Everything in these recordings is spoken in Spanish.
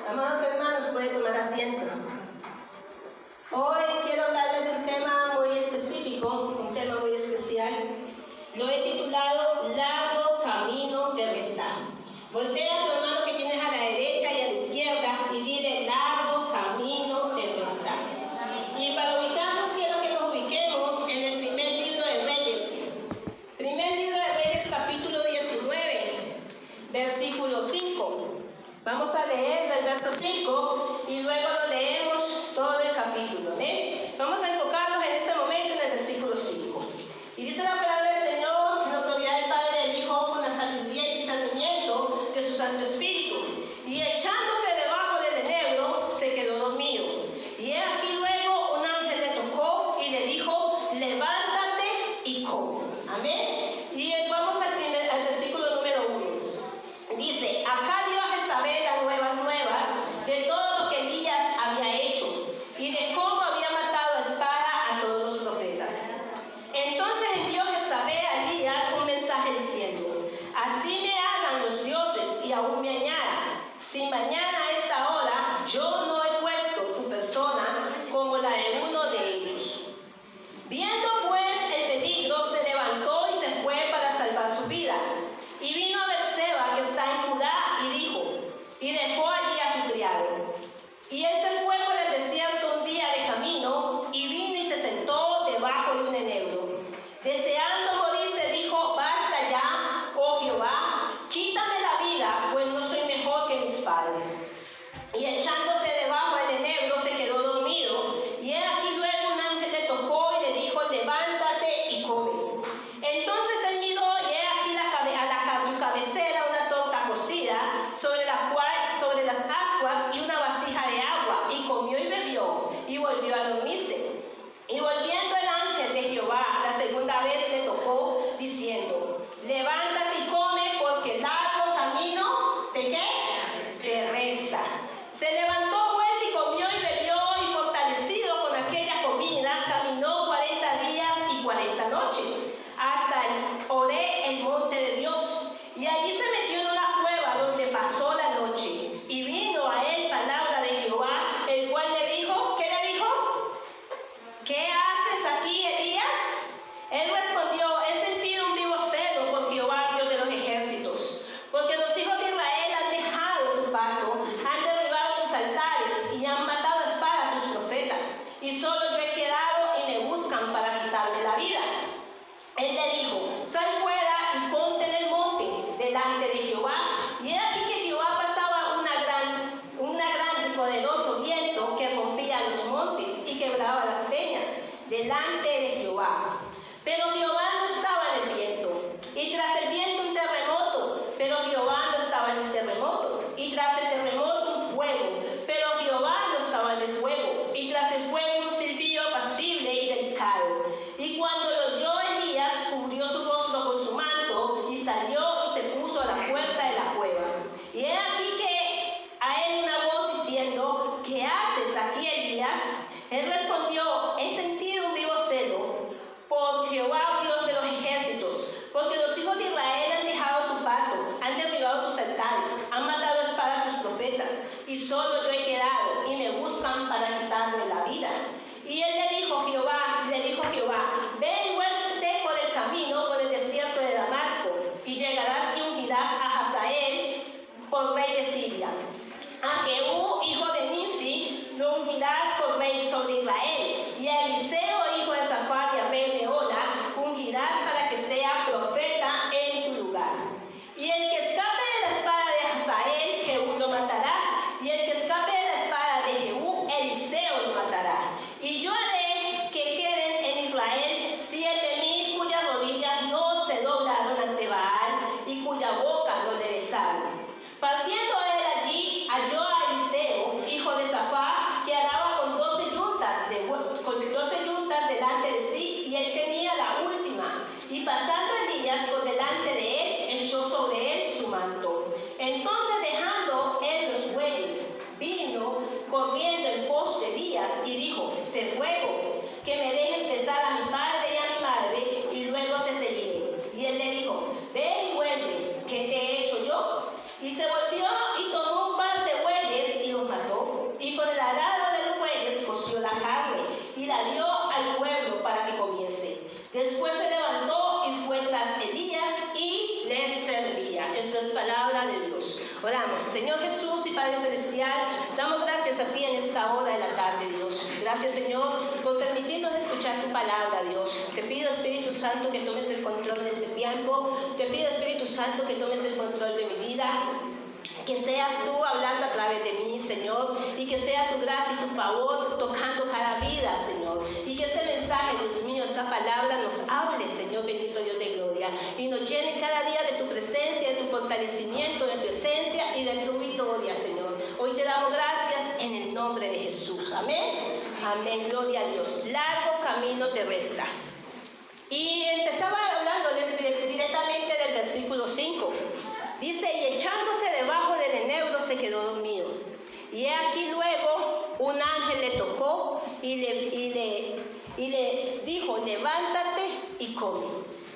Amados hermanos, puede tomar asiento. Hoy quiero hablarles de un tema muy específico, un tema muy especial. Lo he titulado Largo Camino Terrestre. Voltea a tu hermano que tienes a la derecha y a la izquierda y dile largo camino terrestre. Y para ubicarnos quiero que nos ubiquemos en el primer libro de Reyes. Primer libro de Reyes, capítulo 19, versículo 5. Vamos a leer del verso 5 y luego lo leemos todo el capítulo. Vamos a enfocarnos en este momento en el versículo 5. Y dice la palabra del Señor, en autoridad del Padre y del Hijo, con la sabiduría y discernimiento de su Santo Espíritu. Y echándose debajo del enebro, se quedó dormido. Y he aquí luego un ángel le tocó y le dijo, levántate y come. Amén. Y vamos al versículo número 1. Dice, acá dio a Jezabel la nueva de todo lo que Elías había hecho y de cómo había matado a espada a todos los profetas. Entonces envió Jezabel a Elías un mensaje diciendo, así me hagan los dioses y aún me añadan, si mañana a esta hora yo no he puesto tu persona como la de uno de ellos. Viendo pues el peligro, se levantó y se fue para salvar su vida. Y vino a Berseba, que está en Judá, y dijo, y dejó allí a su criado. Y él se fue por el desierto un día de camino, y vino y se sentó debajo de un enebro. Deseando morir, se dijo, basta ya, oh Jehová, quítame la vida, pues no soy mejor que mis padres. Y echándose debajo del enebro, se quedó dormido. Y he aquí luego un ángel le tocó y le dijo, levántate y come. Entonces él miró y he aquí a su cabecera una torta cocida, sobre las ascuas y una vasija de agua, y comió y bebió, y volvió a dormirse. Y volviendo el ángel de Jehová la segunda vez le tocó, diciendo, levántate y come, porque largo camino, ¿de qué? Te resta. Se levantó pues y comió y bebió, y fortalecido con aquella comida, caminó 40 días y 40 noches, hasta Horeb, el monte de Dios. Y allí se metió en una cueva donde pasó la noche. Y vino a él palabra de Jehová, el cual le dijo, ¿qué le dijo? ¿Qué haces aquí, Elías? Él respondió, he sentido un vivo celo por Jehová, Dios de los ejércitos, porque los hijos de Israel han dejado tu pacto, han derribado tus altares y han matado a espada a tus profetas, y solo yo he quedado y me buscan para quitarme la vida. Él le dijo, sal fuera y ponte en el monte delante de Jehová. Y he aquí que Jehová pasaba un gran y poderoso viento que rompía los montes y quebraba las peñas delante de Jehová. Pero Jehová no estaba en el viento. Y tras el viento un terremoto, pero Jehová no estaba en el terremoto. Y tras el terremoto un fuego, pero Jehová no estaba en el fuego. Y tras el fuego un silbido apacible y delicado. Y cuando lo oyó Elías, cubrió su rostro con su manto y salió y se puso a la puerta de la cueva. Y he aquí que a él una voz diciendo, ¿qué haces aquí, Elías? Él respondió, he sentido un vivo celo por Jehová, Dios de los ejércitos, porque los hijos de Israel han dejado tu pacto, han derribado tus altares, han matado a espada a tus profetas, y solo yo he quedado, y me buscan para quitarme la vida. Y él le dijo Jehová, ve y vuélvete por el camino, por el desierto de Damasco, y llegarás y ungirás a Hazael por rey de Siria. A Jehú, hijo de Nimsi, lo ungirás por rey sobre Israel, y a Eliseo, hijo de Safat, rey de Mehola, ungirás para que sea profeta en tu lugar. Y el que escape de la espada de Hazael, Jehú lo matará, y el que escape de la espada de Jehú, Eliseo lo matará. Y yo haré que queden en Israel 7,000 cuyas rodillas no se doblaron ante Baal y cuya boca no le besaron. Partiendo él allí, halló a Eliseo, hijo de Safat, que araba con 12 yuntas delante de sí, y él tenía la última. Y pasando Elías por delante de él, echó sobre él su manto. Entonces, dejando él los bueyes, vino corriendo en pos de Elías y dijo, te ruego que me dejes besar a mi padre y a mi madre, y luego te seguiré. Y él le dijo, ve y vuelve, ¿qué te he hecho yo? Y se volvió la dio al pueblo para que comiese. Después se levantó y fue tras Elías y le servía. Esto es palabra de Dios. Oramos. Señor Jesús y Padre Celestial, damos gracias a ti en esta hora de la tarde, Dios. Gracias, Señor, por permitirnos escuchar tu palabra, Dios. Te pido, Espíritu Santo, que tomes el control de este tiempo. Te pido, Espíritu Santo, que tomes el control de mi vida. Que seas tú hablando a través de mí, Señor, y que sea tu gracia y tu favor tocando cada vida, Señor. Y que este mensaje, Dios mío, esta palabra nos hable, Señor, bendito Dios de gloria, y nos llene cada día de tu presencia, de tu fortalecimiento, de tu esencia y de tu victoria, Señor. Hoy te damos gracias en el nombre de Jesús. Amén. Amén. Gloria a Dios. Largo camino te resta. Y empezaba hablando directamente del versículo 5. Dice, y echándose debajo del enebro se quedó dormido. Y he aquí luego un ángel le tocó y le dijo, levántate y come.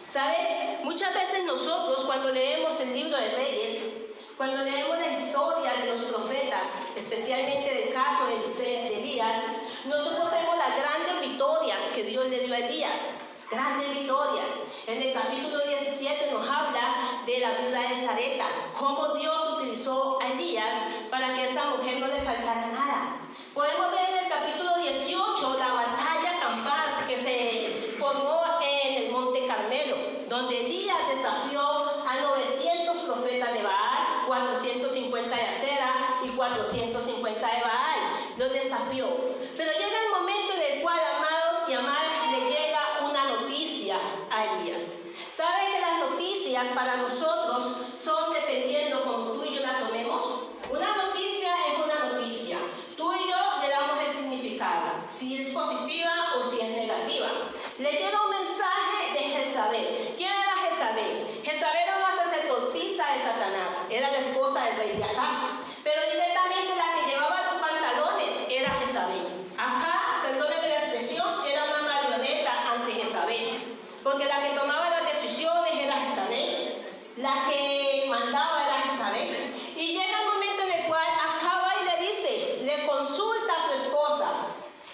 ¿Sabe? Muchas veces nosotros cuando leemos el libro de Reyes, cuando leemos la historia de los profetas, especialmente del caso de Elías, nosotros vemos las grandes victorias que Dios le dio a Elías. Grandes victorias. En el capítulo 17 nos habla de la viuda de Sarepta, cómo Dios utilizó a Elías para que a esa mujer no le faltara nada. Podemos ver en el capítulo 18 la batalla campal que se formó en el Monte Carmelo, donde Elías desafió a 900 profetas de Baal, 450 de Acera y 450 de Baal. Los desafió. Pero llega el momento en el cual, amados y amadas, le llega una noticia a Elías. ¿Saben que las noticias para nosotros son dependiendo como tú y yo la tomemos? Una noticia es una noticia. Tú y yo le damos el significado, si es positiva o si es negativa. Le llega un mensaje de Jezabel. ¿Quién era Jezabel? Jezabel era una sacerdotisa de Satanás. Era la esposa del rey de Acab. Pero directamente la que llevaba los pantalones era Jezabel. Acá, perdóneme la expresión, era una marioneta ante Jezabel. Porque la que tomaba las decisiones era Jezabel. La que mandaba era Jezabel. Y llega el momento en el cual acaba y le dice, le consulta a su esposa.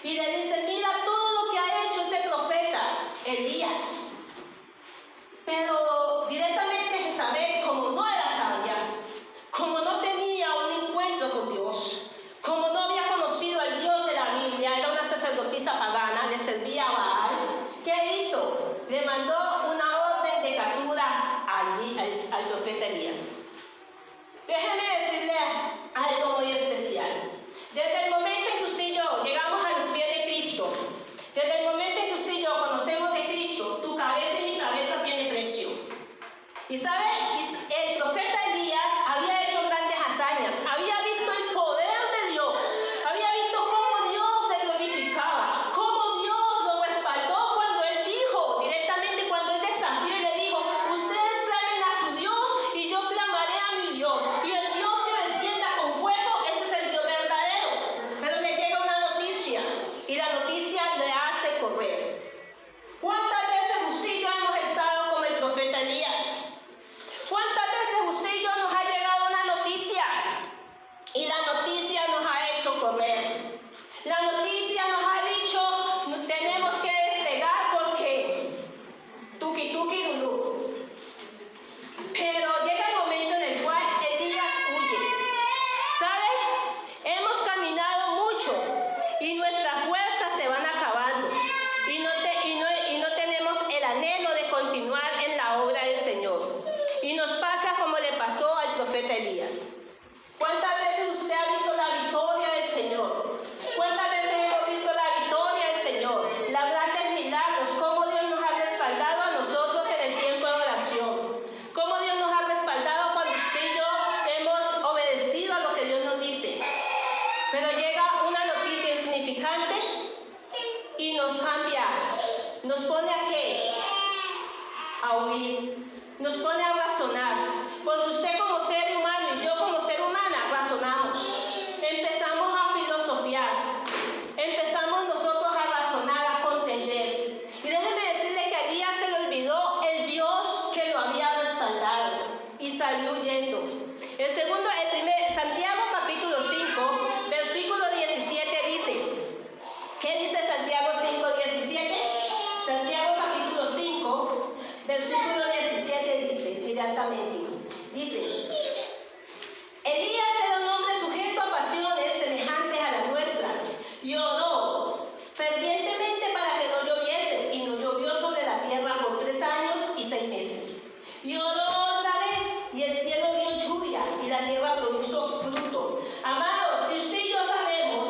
Y le dice, mira todo lo que ha hecho ese profeta, Elías. Pero directamente Jezabel, como no era sabia, como no tenía un encuentro con Dios, como no había conocido al Dios de la Biblia, era una sacerdotisa pagana, le servía a Baal, ¿qué hizo? Le mandó una orden de captura al profeta Elías. Déjeme decirle algo muy especial. Desde el momento en que usted y yo llegamos a los pies de Cristo, desde el momento en que usted y yo conocemos de Cristo, tu cabeza y mi cabeza tiene precio. Y sabe, el profeta Elías había hecho grandes hazañas, había visto el poder de Dios, había visto cómo Dios se glorificaba, cómo Dios lo respaldó cuando él dijo, directamente cuando él desafió y le dijo, ustedes clamen a su Dios y yo clamaré a mi Dios. Y el Dios que descienda con fuego, ese es el Dios verdadero. Pero le llega una noticia y la noticia le hace correr. ¿Cuántas veces usted y yo hemos estado como el profeta Elías? ¿Cuántas veces usted y yo nos ha llegado una noticia y la noticia nos ha hecho correr? La noticia nos ha dicho, tenemos que despegar porque tuki tuki lulú. Pero llega el momento en el cual Elías huye. ¿Sabes? Hemos caminado mucho y nuestras fuerzas se van acabando. Y no tenemos el anhelo de continuar en la obra del Señor. Y nos pasa como le pasó al profeta Elías. ¿Cuántas veces usted ha visto la victoria del Señor? ¿Cuántas veces hemos visto la victoria del Señor? Los grandes milagros, cómo Dios nos ha respaldado a nosotros en el tiempo de oración. Cómo Dios nos ha respaldado cuando usted y yo hemos obedecido a lo que Dios nos dice. Pero llega una noticia insignificante y nos cambia. Nos pone a qué? A huir. Nos pone a razonar, porque usted como ser humano y yo como ser humana razonamos, empezamos a filosofiar, empezamos nosotros a razonar, a contender. Y déjeme decirle que a Elías se le olvidó el Dios que lo había respaldado y salió huyendo. Santiago capítulo 5, versículo 17 dice, ¿qué dice Santiago 5? Versículo 17 dice, inmediatamente, dice, Elías era un hombre sujeto a pasiones semejantes a las nuestras, y oró fervientemente para que no lloviese, y no llovió sobre la tierra por 3 años y 6 meses. Y oró otra vez, y el cielo dio lluvia, y la tierra produjo fruto. Amados, si usted y yo sabemos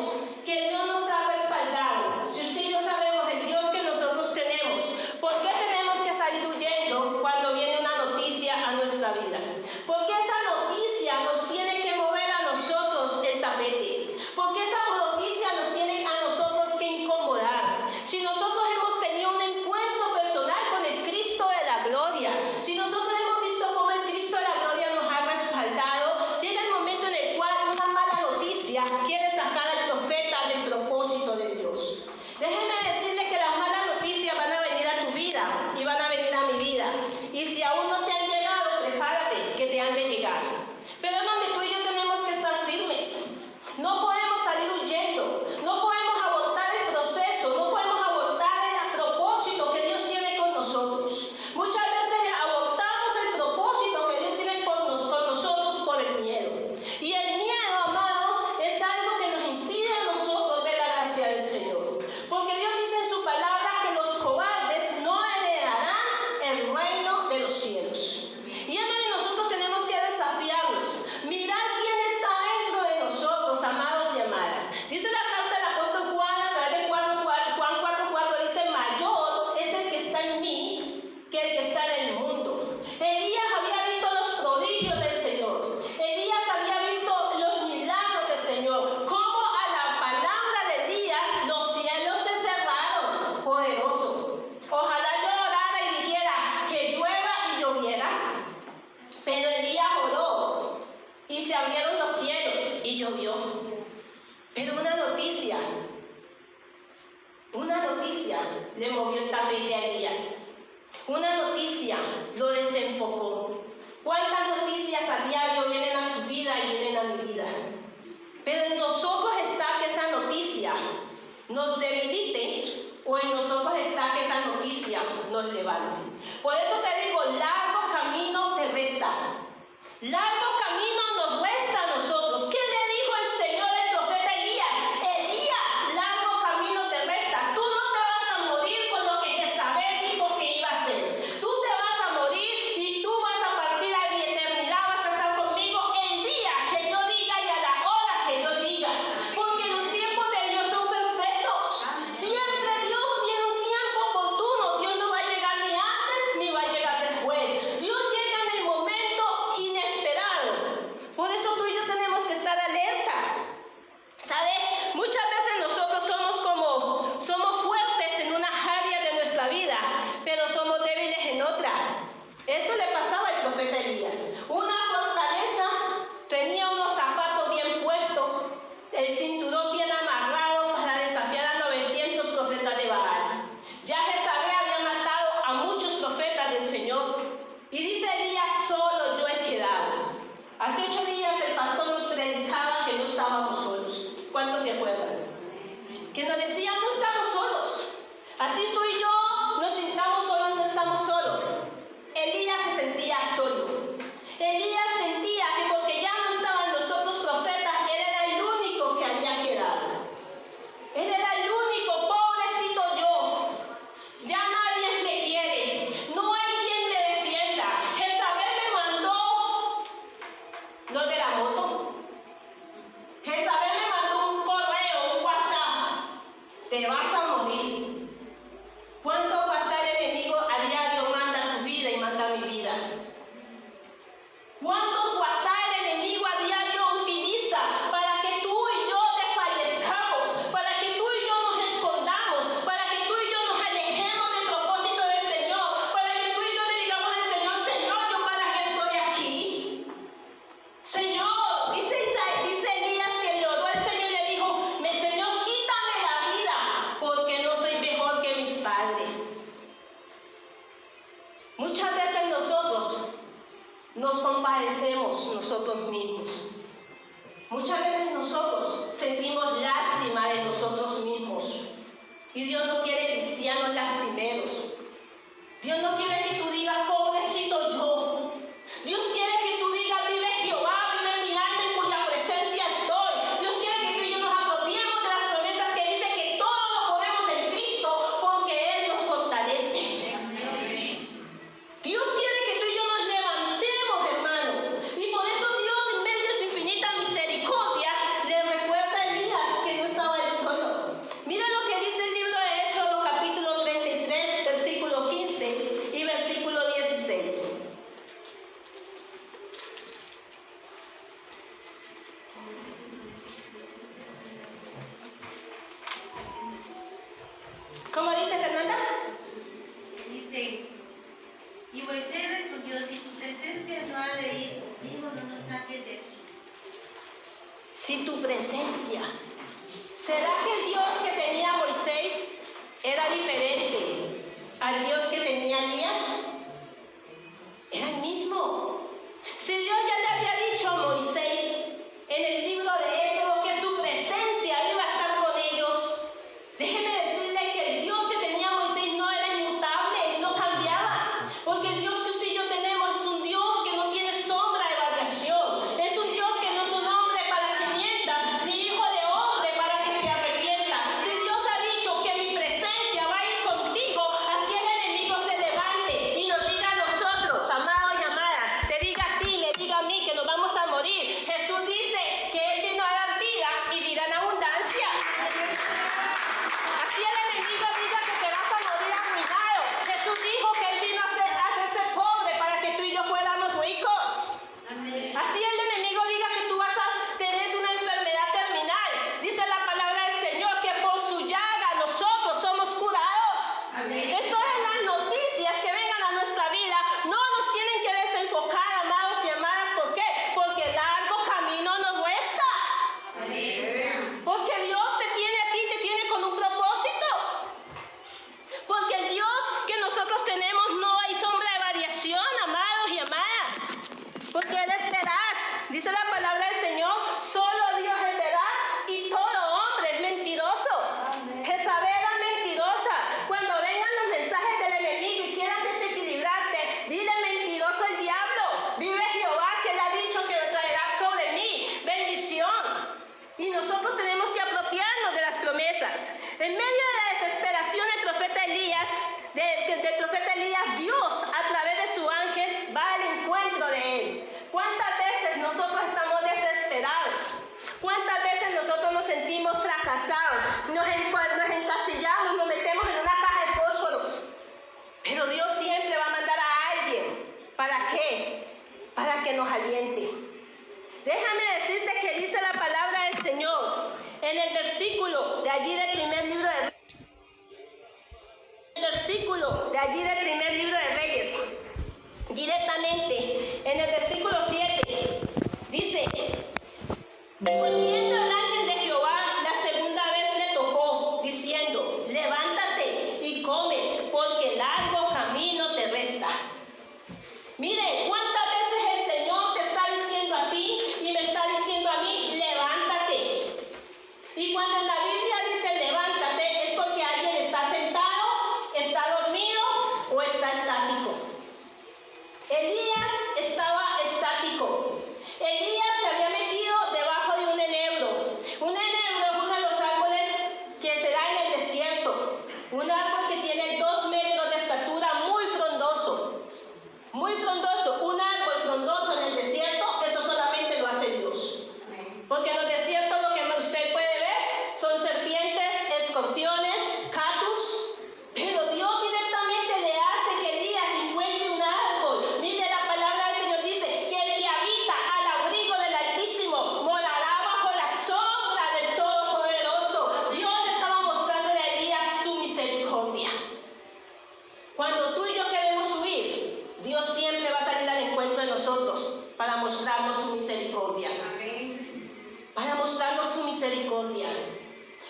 que Dios nos ha respaldado, si usted y yo sabemos el Dios que nosotros tenemos, ¿por qué tenemos que salir huyendo cuando viene una noticia a nuestra vida? Porque esa noticia nos tiene que mover a nosotros el tapete. Porque esa noticia nos tiene a nosotros que incomodar. Si nosotros hemos tenido un encuentro personal con el Cristo de la gloria, si nosotros hemos visto cómo el Cristo de la gloria nos ha respaldado, llega el momento en el cual una mala noticia quiere sacar al profeta del propósito de Dios. Déjeme decirle que las malas noticias van a venir a tu vida y van a venir a mi vida. Y si aún no te han llegado, prepárate que te han de llegar. Pero es donde tú y yo tenemos que estar firmes. No podemos salir huyendo. No podemos abortar el proceso. No podemos abortar el propósito que Dios tiene con nosotros. Muchas veces abortamos el propósito que Dios tiene con nosotros por el miedo. Y el miedo, amados, es algo que nos impide a nosotros ver la gracia del Señor. Porque Dios dice en su palabra que los cobardes no heredarán el reino de los cielos. Y hermanos, nosotros tenemos que desafiarlos. Mirar quién está dentro de nosotros, amados y amadas. Dice la carta del apóstol Juan, a través de Juan 4:4, dice, mayor es el que está en mí que el que está en el mundo. Elías había visto los prodigios del Señor. Elías había visto los milagros del Señor. Como a la palabra de Elías los cielos se cerraron. Poderoso. Ojalá yo orara y dijera que llueva y lloviera. Pero Elías oró y se abrieron los cielos y llovió. Pero una noticia le movió el tapete a Elías. Una noticia lo desenfocó. ¿Cuántas noticias a diario vienen a tu vida y vienen a mi vida? Pero en nosotros está que esa noticia nos debilite, o en nosotros está que esa noticia nos levante. Por eso te digo, largo camino te resta. Largo camino nos resta a nosotros. ¿Qué le dijo el Señor al profeta Elías? Elías, largo camino te resta. Tú no te vas a morir con lo que Jezabel dijo que iba a hacer. Tú te vas a morir y tú vas a partir a mi eternidad. Vas a estar conmigo el día que yo diga y a la hora que yo diga. Porque los tiempos de Dios son perfectos. Siempre Dios tiene un tiempo oportuno. Dios no va a llegar ni antes ni va a llegar después. Dios llega en el momento inesperado. Por eso tú y yo tenemos que estar alerta. ¿Sabes? Muchas veces nosotros somos fuertes en una área de nuestra vida, pero somos débiles en otra. Eso le pasaba al profeta Elías. Una fortaleza, tenía unos zapatos bien puestos, el cinturón bien amarrado para desafiar a 900 profetas de Baal. Ya Jezabel había matado a muchos profetas del Señor. Y dice Elías, solo yo he quedado. Hace 8 días el pastor nos predicaba que no estábamos solos. ¿Cuántos se acuerdan? Que nos decía, no estamos solos. Así tú y yo nos sintamos solos, no estamos solos. Elías se sentía solo. Elías sentía que porque ya no estaban los otros profetas, él era el único que había quedado. Él era el único, pobrecito yo. Ya nadie me quiere. No hay quien me defienda. Jezabel me mandó los de la moto. Jezabel me mandó un correo, un WhatsApp. Te vas a morir. ¿Cuánto WhatsApp el enemigo a diario manda a tu vida y manda a mi vida? ¿Cuántos WhatsApp el enemigo a diario utiliza para que tú y yo desfallezcamos, para que tú y yo nos escondamos, para que tú y yo nos alejemos del propósito del Señor, para que tú y yo le digamos al Señor, Señor, ¿yo para qué estoy aquí? Señor, dice Elías que le oró al Señor y le dijo, Señor, quítame la vida, porque no soy mejor que mis padres. Muchas veces nosotros nos compadecemos nosotros mismos. Muchas veces nosotros sentimos lástima de nosotros mismos. Y Dios no quiere cristianos lastimeros. Dios no quiere que tú digas, no ha de ir conmigo, no nos saques de aquí. Si tu presencia, ¿será que el Dios que tenía Moisés era diferente al Dios que tenía Elías? Era el mismo. Si Dios ya le había dicho a Moisés en el libro de Éxodo que su presencia iba a estar con ellos, déjeme decirle que el Dios que tenía Moisés no era inmutable, no cambiaba, porque el Dios que usted y yo tenemos es un Dios que no tiene sombra de variación, es un Dios que no es un hombre para que mienta, ni hijo de hombre para que se arrepienta. Si Dios ha dicho que mi presencia va a ir contigo, así el enemigo se levante y nos diga a nosotros, amados y amadas, te diga a ti, me diga a mí que nos vamos a morir. Jesús dice que Él vino a dar vida y vida en abundancia. Así el enemigo diga que te vas a morir arruinado. Jesús dijo que Él vino a hacerse pobre para que tú y yo fuéramos ricos. Amén. Así el enemigo diga que tú vas a tener una enfermedad terminal. Dice la palabra del Señor que por su llaga nosotros somos curados. Amén. Esto es las noticias que vengan a nuestra vida. No nos tienen que desenfocar, amados y amadas. ¿Por qué? Porque largo camino nos resta. Amén. Porque Dios te tiene a ti, te tiene con un propósito. Porque el Dios que nosotros tenemos no hay sombra de variación, amados y amadas. Porque Él es veraz. Dice la palabra del Señor, solo Dios es veraz y todo hombre es mentiroso. Jezabel era mentirosa. Cuando vengan los mensajes del enemigo y quieran desequilibrarte, dile mentiroso el diablo. Vive Jehová que le ha dicho que traerá sobre mí bendición. Y nosotros tenemos que apropiarnos de las promesas. En medio de la desesperación del profeta Elías, Dios a través de su ángel va al encuentro de él. ¿Cuántas veces nosotros estamos desesperados? ¿Cuántas veces nosotros nos sentimos fracasados? Nos encasillamos, nos metemos en una caja de fósforos. Pero Dios siempre va a mandar a alguien. ¿Para qué? Para que nos aliente. Déjame decirte que dice la palabra del Señor en el versículo de allí del primer libro de Reyes, directamente en el versículo 7, dice: volviendo el ángel de Jehová la segunda vez le tocó, diciendo: levántate y come, porque largo camino te resta. Mire, ¿cuántas veces el Señor te está diciendo a ti y me está diciendo a mí, levántate? Y cuando en la Biblia dice levántate, es porque alguien está sentado, está dormido o está estático. Elías estaba estático. Elías se había metido debajo de un enebro. Un enebro es uno de los árboles que se da en el desierto. Un árbol que tiene 2 metros de estatura, muy frondoso. Muy frondoso. Un árbol frondoso en el desierto, eso solamente lo hace Dios. Porque en los desiertos lo que usted puede ver son serpientes, escorpiones, cactus. Pero Dios directamente le hace que Elías encuentre un árbol. Mire, la palabra del Señor dice que el que habita al abrigo del Altísimo morará bajo la sombra del Todopoderoso. Dios le estaba mostrando a Elías su misericordia. Cuando tú y yo queremos huir, Dios siempre va a salir al encuentro de nosotros para mostrarnos su misericordia. Para mostrarnos su misericordia.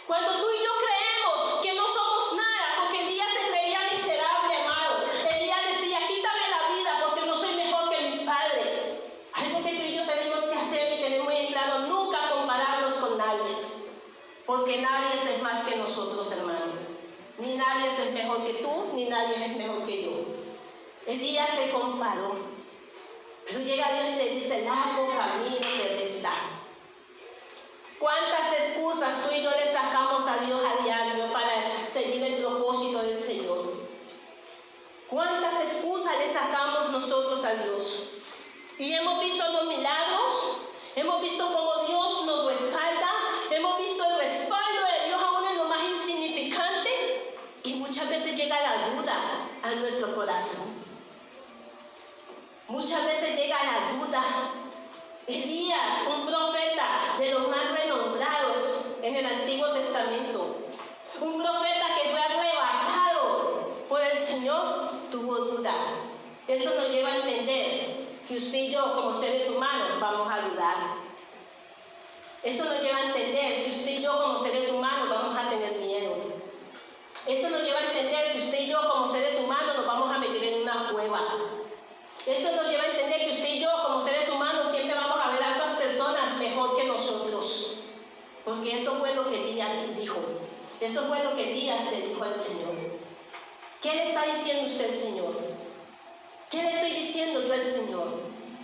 Cuando tú y yo creemos que no somos nada, porque Elías se creía miserable, amados. Elías decía, quítame la vida porque no soy mejor que mis padres. Algo que tú y yo tenemos que hacer y tenemos muy claro, nunca compararnos con nadie. Porque nadie es más que nosotros, hermanos. Ni nadie es mejor que tú, ni nadie es mejor que yo. Elías se comparó. Pero llega Dios y le dice, largo camino te resta. ¿Cuántas excusas tú y yo le sacamos a Dios a diario para seguir el propósito del Señor? ¿Cuántas excusas le sacamos nosotros a Dios? Y hemos visto los milagros, hemos visto cómo Dios nos respalda, hemos visto el respaldo de Dios aún en lo más insignificante, y muchas veces llega la duda a nuestro corazón. Muchas veces llega la duda. Elías, un profeta de los más renombrados en el Antiguo Testamento, un profeta que fue arrebatado por el Señor, tuvo duda. Eso nos lleva a entender que usted y yo como seres humanos vamos a dudar. Eso nos lleva a entender que usted y yo como seres humanos vamos a tener miedo. Eso nos lleva a entender que usted y yo como seres humanos nos vamos a meter en una cueva. Eso nos lleva a entender que usted y yo como seres humanos siempre vamos a ver a otras personas mejor que nosotros. Porque eso fue lo que Elías dijo. Eso fue lo que Elías le dijo al Señor. ¿Qué le está diciendo usted al Señor? ¿Qué le estoy diciendo yo al Señor?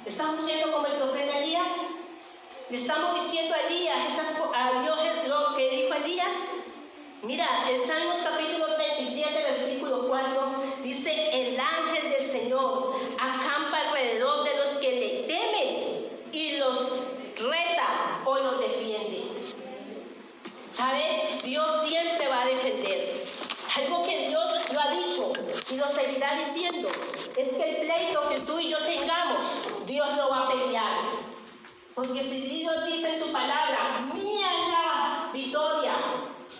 ¿Estamos siendo como el profeta Elías? ¿Le estamos diciendo a Elías, a Dios lo que dijo Elías? Mira, en Salmos capítulo 37, versículo 4, dice: el ángel del Señor acampa alrededor de los que le temen y los reta o los defiende. ¿Sabe? Dios siempre va a defender. Algo que Dios lo ha dicho y lo seguirá diciendo es que el pleito que tú y yo tengamos, Dios lo va a pelear. Porque si Dios dice en su palabra, mía es la victoria,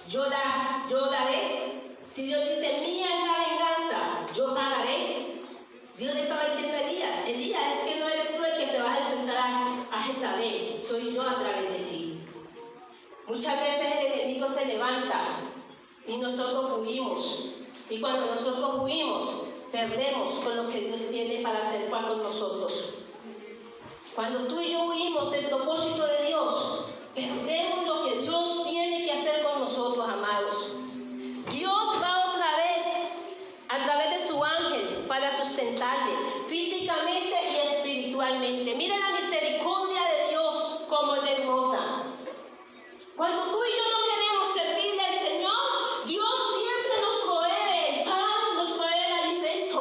yo daré. Si Dios dice, mía es la venganza, yo pagaré. Dios le estaba diciendo a Elías, Elías, es que no eres tú el que te vas a enfrentar a Jezabel, soy yo a través de ti. Muchas veces el enemigo se levanta y nosotros huimos. Y cuando nosotros huimos, perdemos con lo que Dios tiene para hacer con nosotros. Cuando tú y yo huimos del propósito de Dios, perdemos lo que Dios tiene que hacer con nosotros, amados. Dios va otra vez a través de su ángel para sustentarte físicamente y espiritualmente. Mira la misericordia de Dios como es hermosa. Cuando tú y yo no queremos servirle al Señor, Dios siempre nos provee el pan, nos provee el alimento.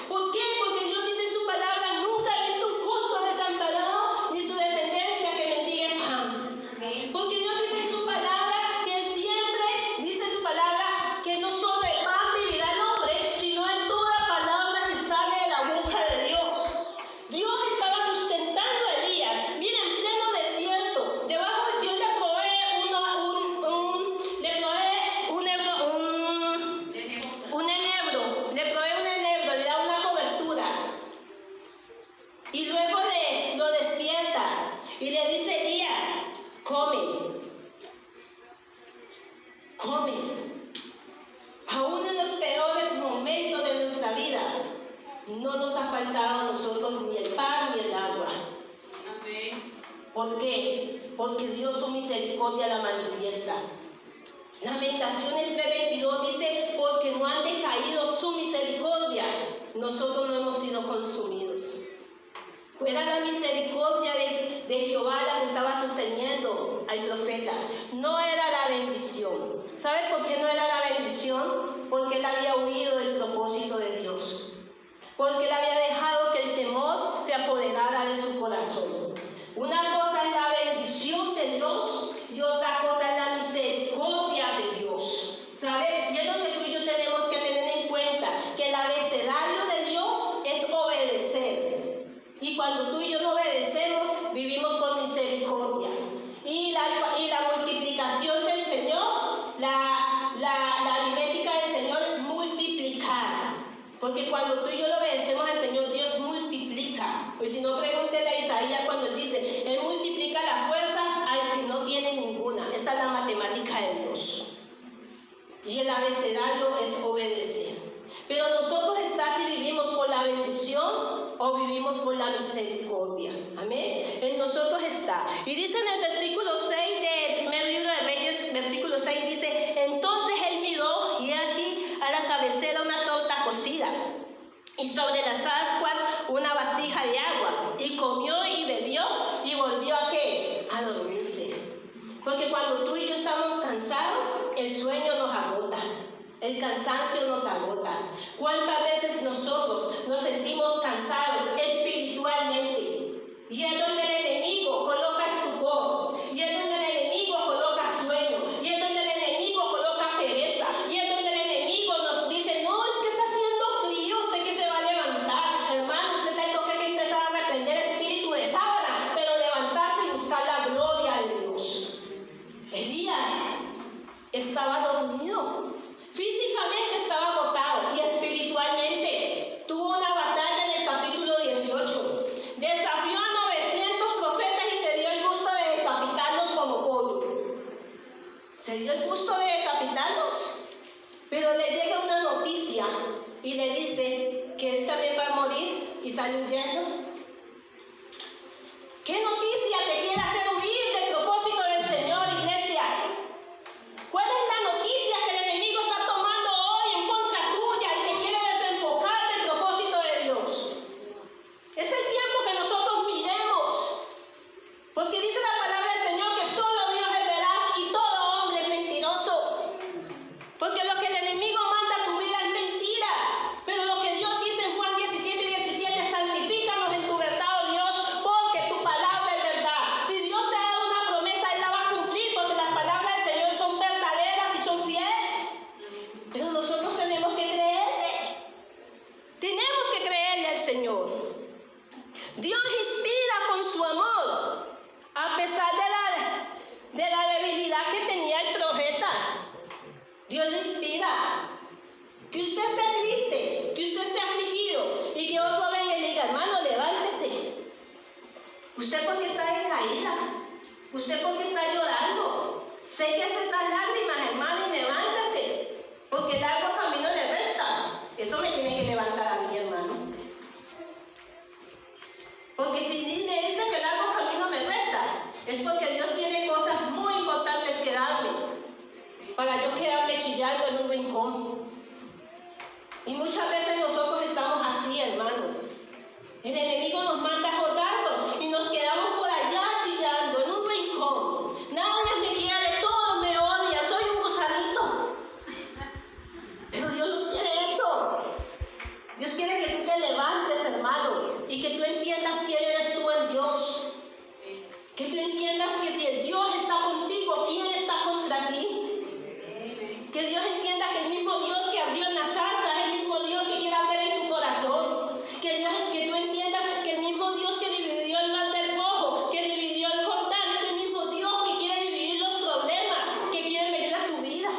¿Por qué? Porque Dios dice en su palabra, nunca he visto un justo desamparado ni su descendencia que mendigue pan. Porque Dios dice en su palabra que Él siempre dice en su palabra que no solo de pan vivirá el hombre, sino en toda palabra que sale de la boca de Dios. Dios estaba sustentando a Elías. Mira, en pleno desierto, debajo de Dios le provee un enebro, le da una cobertura. Y luego lo despierta y le dice: Elías, come. Aún en los peores momentos de nuestra vida, no nos ha faltado a nosotros ni el pan ni el agua. Amén. ¿Por qué? Porque Dios su misericordia la manifiesta. Lamentaciones 3:22 dice: porque no han decaído su misericordia, nosotros no hemos sido consumidos. Era la misericordia de Jehová la que estaba sosteniendo al profeta. No era la bendición. ¿Sabe por qué no era la bendición? Porque él había huido del propósito de Dios. Porque él había dejado que el temor se apoderara de su corazón. Una cosa es la bendición de Dios y otra cosa es la misericordia de Dios. ¿Sabe? Y es donde tú y yo tenemos que tener en cuenta que el abecedario de Dios es obedecer. Y cuando tú y yo no obedecemos, vivimos por misericordia. Y la multiplicación del Señor, la aritmética del Señor es multiplicar. Porque cuando tú y yo le obedecemos al Señor, Dios multiplica. Pues si no, pregúntele a Isaías cuando él dice, Él multiplica las fuerzas al que no tiene ninguna. Esa es la matemática de Dios. Y el abecedario es obedecer. Pero nosotros está si vivimos por la bendición o vivimos por la misericordia. Amén. En nosotros está. Y dice en el versículo 6 del primer libro de Reyes, versículo 6, dice: entonces él miró y aquí a la cabecera una torta cocida y sobre las ascuas una vasija de agua, y comió y bebió y volvió ¿a qué? A dormirse. Porque cuando tú y yo estamos cansados, el sueño nos agota. El cansancio nos agota. ¿Cuántas veces nosotros nos sentimos cansados espiritualmente? Y es donde el enemigo coloca estupor. Y es donde el enemigo coloca sueño. Y es donde el enemigo coloca pereza. Y es donde el enemigo nos dice: no, es que está haciendo frío, usted que se va a levantar. Hermano, usted le toca que empezar a reprender espíritu de sábana, pero levantarse y buscar la gloria de Dios. Elías estaba dormido. Físicamente estaba agotado y espiritualmente tuvo una batalla en el capítulo 18. De se dio el gusto de decapitarlos, pero le llega una noticia y le dice que él también va a morir y sale huyendo. ¿Qué noticia te quiere hacer huir del propósito del Señor, iglesia? ¿Cuál es la noticia que el enemigo está tomando hoy en contra tuya y que quiere desenfocar del propósito de Dios? Es el tiempo que nosotros miremos, porque dice la palabra del Señor que solo Dios es veraz y todo hombre es mentiroso. Porque lo que el enemigo manda a tu vida es mentiras, pero lo que Dios dice en Juan 17:17, santifícanos en tu verdad, oh Dios, porque tu palabra es verdad. Si Dios te ha dado una promesa, Él la va a cumplir, porque las palabras del Señor son verdaderas y son fieles. Pero nosotros tenemos que creerle. Tenemos que creerle al Señor. Dios inspira con su amor, a pesar de la debilidad que tenía el profeta. Dios le inspira. Que usted esté triste, que usted esté afligido y que otro venga y le diga, hermano, levántese. Usted porque está decaída, usted porque está llorando, séquese esas lágrimas, hermano, y levántese, porque largo camino le resta. Eso me tiene que levantar a mí, hermano. Porque si me dice que largo camino me resta, es porque Dios tiene cosas muy importantes que darme, para yo quedarme chillando en un rincón. Y muchas veces nosotros estamos así, hermano. El enemigo nos manda jodarnos y nos quedamos por allá chillando en un rincón. Nadie me quiere, todos me odian, soy un gusanito. Pero Dios no quiere eso. Dios quiere que tú te levantes, hermano, y que tú entiendas quién eres tú en Dios. Que tú entiendas que si el Dios está contigo, ¿quién está contra ti? Que Dios entienda que el mismo Dios que abrió en la zarza es el mismo Dios que quiere hablar en tu corazón. Que tú entiendas que el mismo Dios que dividió el mar del Rojo, que dividió el Jordán, es el mismo Dios que quiere dividir los problemas que quieren venir a tu vida.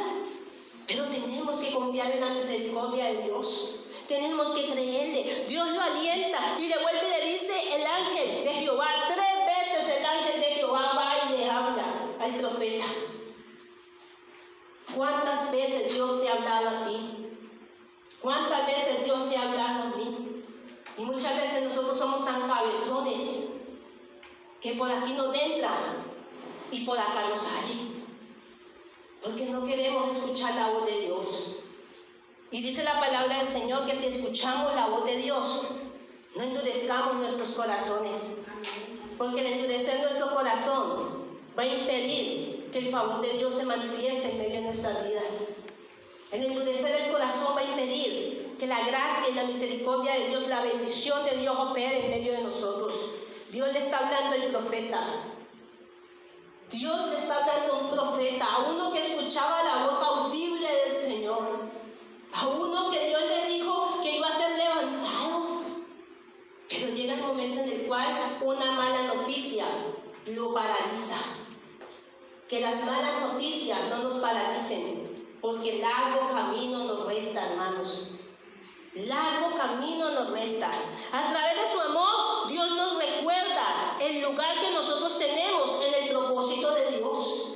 Pero tenemos que confiar en la misericordia de Dios. Tenemos que creerle. Dios lo alienta y le vuelve y le dice el ángel de Jehová. 3 veces el ángel de Jehová va y le habla al profeta. ¿Cuántas veces Dios te ha hablado a ti? ¿Cuántas veces Dios me ha hablado a mí? Y muchas veces nosotros somos tan cabezones que por aquí nos entra y por acá nos sale. Porque no queremos escuchar la voz de Dios. Y dice la palabra del Señor que si escuchamos la voz de Dios, no endurezcamos nuestros corazones. Porque el endurecer nuestro corazón va a impedir que el favor de Dios se manifieste en medio de nuestras vidas. El endurecer el corazón va a impedir que la gracia y la misericordia de Dios, la bendición de Dios opere en medio de nosotros. Dios le está hablando al profeta. Dios le está hablando a un profeta, a uno que escuchaba la voz audible del Señor, a uno que Dios le dijo que iba a ser levantado. Pero llega el momento en el cual una mala noticia lo paraliza. Que las malas noticias no nos paralicen, porque largo camino nos resta, hermanos. Largo camino nos resta. A través de su amor, Dios nos recuerda el lugar que nosotros tenemos en el propósito de Dios.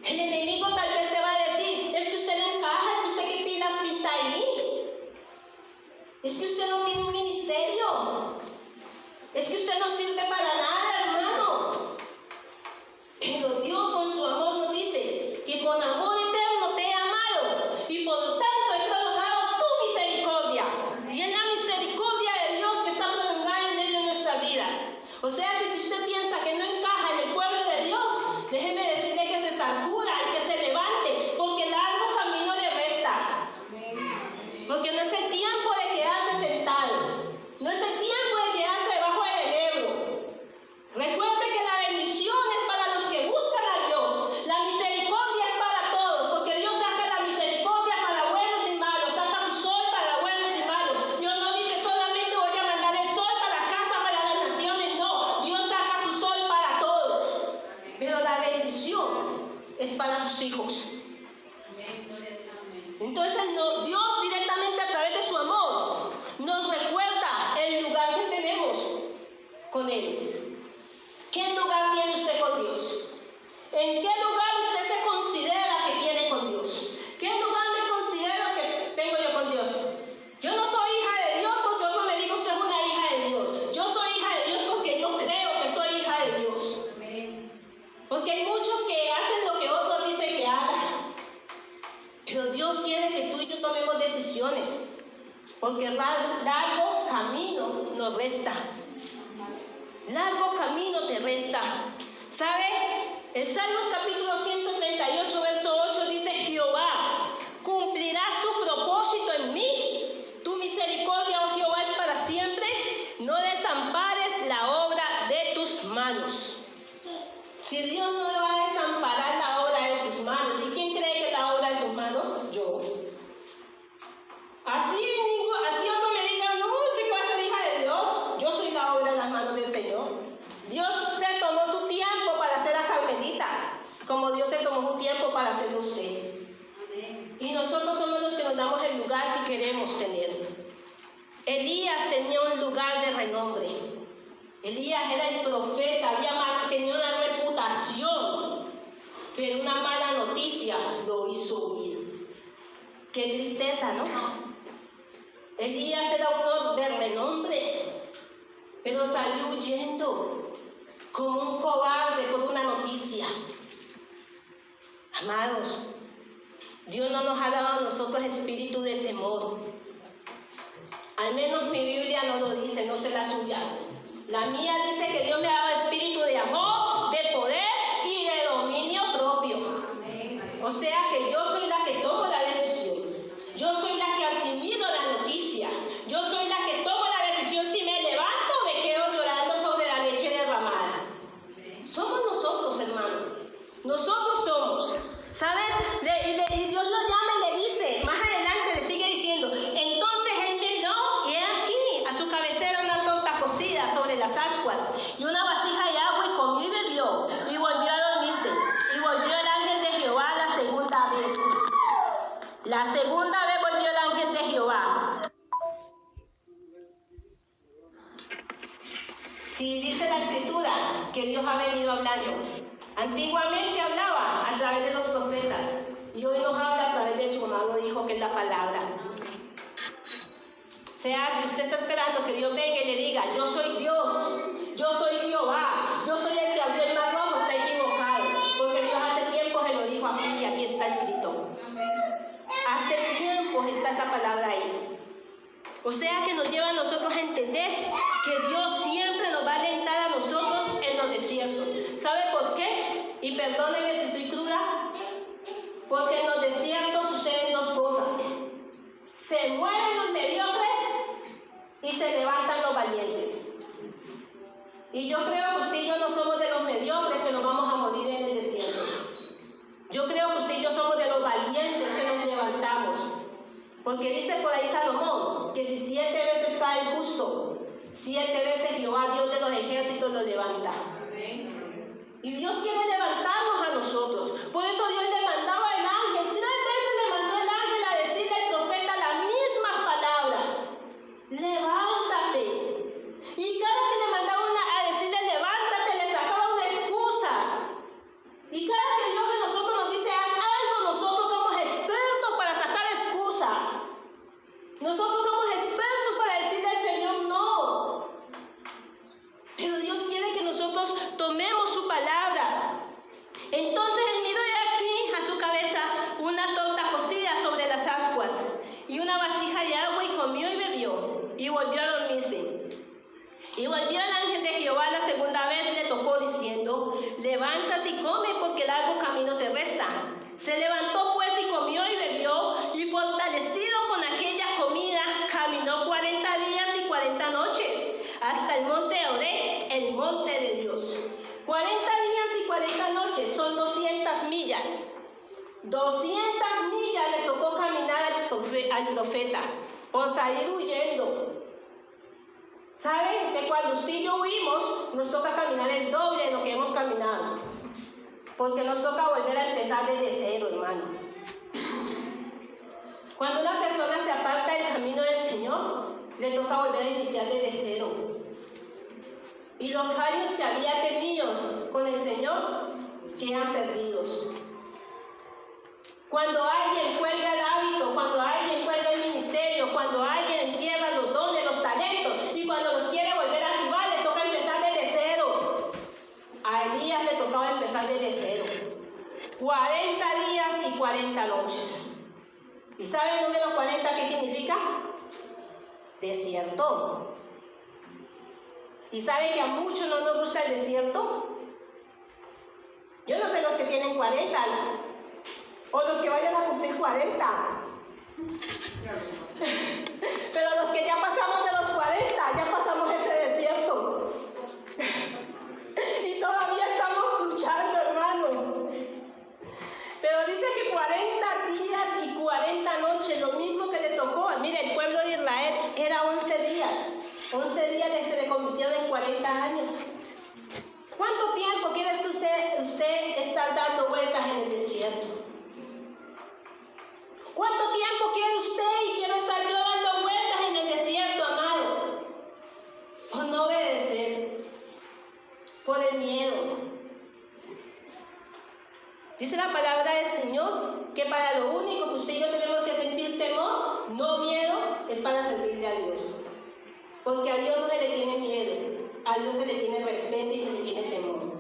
El enemigo tal vez te va a decir, es que usted no encaja, es que usted qué pilas pinta ahí. Es que usted no tiene un ministerio. Es que usted no sirve para nada, hermano. Pero Dios con su amor nos dice que con amor eterno te he amado y por lo tanto he prolongado tu misericordia. Y es la misericordia de Dios que está prolongada en medio de nuestras vidas. O sea que si usted piensa que no encaja en el pueblo de Dios, déjeme decirle que se sacuda y que se levante, porque largo camino le resta. Porque no es el tiempo de quedarse sentado, no es el tiempo de quedarse debajo del enebro. Recuerde que la bendición es para los que buscan a Dios, la misericordia es para todos, porque Dios saca la misericordia para buenos y malos, saca su sol para buenos y malos. Dios no dice solamente voy a mandar el sol para la casa, para las naciones, no, Dios saca su sol para todos, pero la bendición es para sus hijos. Entonces Dios directamente a través de su amor nos recuerda el lugar que tenemos con Él. ¿Qué lugar tiene usted con Dios? ¿En qué lugar usted se considera porque largo camino nos resta. Largo camino te resta. ¿Sabe? El Salmos capítulo 138, verso 8 dice: Jehová cumplirá su propósito en mí. Tu misericordia, oh Jehová, es para siempre. No desampares la obra de tus manos. Si Dios no le va a desamparar la obra de sus manos, ¿y quién cree que es la obra de sus manos? Yo. Así otro me diga: no, usted que va a ser hija de Dios. Yo soy la obra de las manos del Señor. Dios se tomó su tiempo para hacer a Carmelita, como Dios se tomó su tiempo para hacer a usted. Y nosotros somos los que nos damos el lugar que queremos tener. Elías tenía un lugar de renombre. Elías era el profeta, tenía una reputación, pero una mala noticia lo hizo huir. Qué tristeza, ¿no? Elías era uno de renombre, pero salió huyendo como un cobarde por una noticia. Amados, Dios no nos ha dado a nosotros espíritu de temor. Al menos mi Biblia no lo dice, no sé la suya. La mía dice que Dios me ha dado espíritu de amor, de poder y de dominio propio. O sea que yo soy la que tomo la decisión. Yo soy la que asimilo la noticia. Yo soy la que tomo la decisión si me levanto o me quedo llorando sobre la leche derramada. Somos nosotros, hermano. Nosotros somos. ¿Sabes? Y Dios lo llama y le dice, más adelante le sigue diciendo: entonces él miró y he aquí a su cabecera una torta cocida sobre las ascuas y una vasija de agua, y comió y bebió y volvió a dormirse. Y volvió el ángel de Jehová la segunda vez. La segunda vez volvió el ángel de Jehová. Si dice la escritura que Dios ha venido hablando. Antiguamente hablaba a través de los profetas y hoy nos habla a través de su amado Hijo, que es la palabra. O sea, si usted está esperando que Dios venga y le diga: yo soy Dios, yo soy Jehová, yo soy el que abrió el mar rojo, está equivocado, porque Dios hace tiempo se lo dijo aquí y aquí está escrito. Hace tiempo está esa palabra ahí. O sea que nos lleva a nosotros a entender que Dios siempre nos va a alentar a nosotros en los desiertos. ¿Sabe por qué? Y perdónenme si soy cruda, porque en los desiertos suceden dos cosas: se mueren los mediocres y se levantan los valientes. Y yo creo que usted y yo no somos de los mediocres que nos vamos a morir en el desierto. Yo creo que usted y yo somos de los valientes que nos levantamos. Porque dice por ahí Salomón que si 7 veces cae el justo, 7 veces Jehová, Dios de los ejércitos, lo levanta. Y Dios quiere levantarnos a nosotros. Por eso Dios le mandaba al ángel. 3 veces le mandó el ángel a decirle al profeta las mismas palabras: levántate. Y cada que le mandaba a decirle levántate, le sacaba una excusa. Y cada que Dios a nosotros nos dice haz algo, nosotros somos expertos para sacar excusas. Nosotros somos expertos para decirle al Señor no. Pero Dios quiere que nosotros tomemos su palabra. Entonces él miró aquí a su cabeza una torta cocida sobre las ascuas y una vasija de agua, y comió y bebió y volvió a dormirse. Y volvió el ángel de Jehová la segunda vez, le tocó diciendo: levántate y come, porque largo camino te resta. Se levantó pues y comió y bebió, y fortalecido con aquella comida, caminó 40 días y 40 noches hasta el monte Oreb, el monte de Dios. 40 días y 40 noches son 200 millas. 200 millas le tocó caminar al profeta por salir huyendo. ¿Saben que cuando usted y yo huimos, nos toca caminar el doble de lo que hemos caminado? Porque nos toca volver a empezar desde cero, hermano. Cuando una persona se aparta del camino del Señor, le toca volver a iniciar desde cero. Y los años que había tenido con el Señor quedan perdidos. Cuando alguien cuelga el hábito, cuando alguien cuelga el ministerio, cuando alguien entierra los dones, los talentos, y cuando los quiere volver a activar, le toca empezar desde cero. A Elías le tocaba empezar desde cero. 40 días y 40 noches. ¿Y saben el número 40 qué significa? desierto. ¿Y sabe que a muchos no nos gusta el desierto? Yo no sé los que tienen 40 o los que vayan a cumplir 40. Pero los que ya pasamos de los 40, ya pasamos ese desierto. Y todavía estamos luchando, hermano. Pero dice que 40 días y 40 noches, lo mismo que le tocó. Mire, el pueblo de Israel era 11 días. 11 días se le convirtieron en 40 años. ¿Cuánto tiempo quiere usted estar dando vueltas en el desierto? ¿Cuánto tiempo quiere usted y quiero estar yo dando vueltas en el desierto, amado? Por no obedecer, por el miedo. Dice la palabra del Señor que para lo único que usted y yo tenemos que sentir temor, no miedo, es para servirle a Dios. Porque a Dios no se le tiene miedo, a Dios se le tiene respeto y se le tiene temor.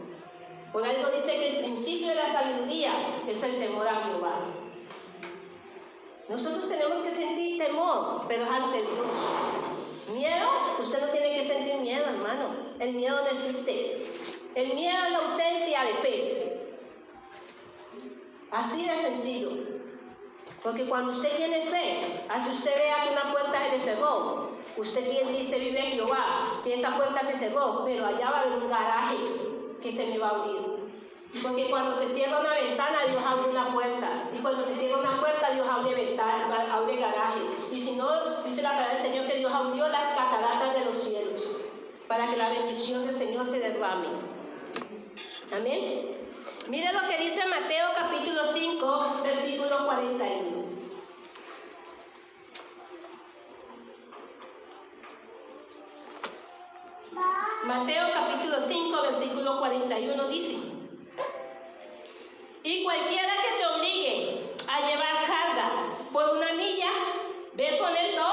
Por algo dice que el principio de la sabiduría es el temor a Jehová. Nosotros tenemos que sentir temor, pero es ante Dios. Miedo, usted no tiene que sentir miedo, hermano. El miedo no existe. El miedo es la ausencia de fe. Así de sencillo. Porque cuando usted tiene fe, así usted vea que una puerta se le cerró, usted bien dice, vive Jehová, que esa puerta se cerró, pero allá va a haber un garaje que se me va a abrir. Porque cuando se cierra una ventana, Dios abre una puerta. Y cuando se cierra una puerta, Dios abre ventanas, abre garajes. Y si no, dice la palabra del Señor que Dios abrió las cataratas de los cielos para que la bendición del Señor se derrame. Amén. Mire lo que dice Mateo capítulo 5, versículo 41. Mateo capítulo 5, versículo 41 dice: y cualquiera que te obligue a llevar carga por una milla, ve con él 2,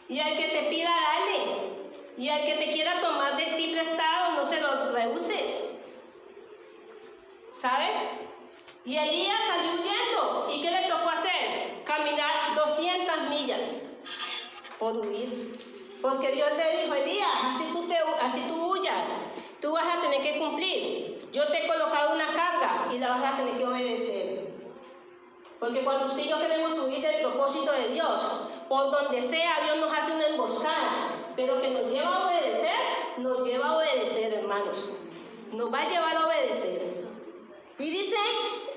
y al que te pida dale, y al que te quiera tomar de ti prestado, no se lo rehuses. ¿Sabes? Y Elías salió huyendo. ¿Y qué le tocó hacer? Caminar 200 millas por huir. Porque Dios le dijo: Elías, así tú huyas, tú vas a tener que cumplir. Yo te he colocado una carga y la vas a tener que obedecer. Porque cuando usted y yo queremos huir del propósito de Dios, por donde sea, Dios nos hace una emboscada. Pero que nos lleva a obedecer, hermanos. Nos va a llevar a obedecer. Y dice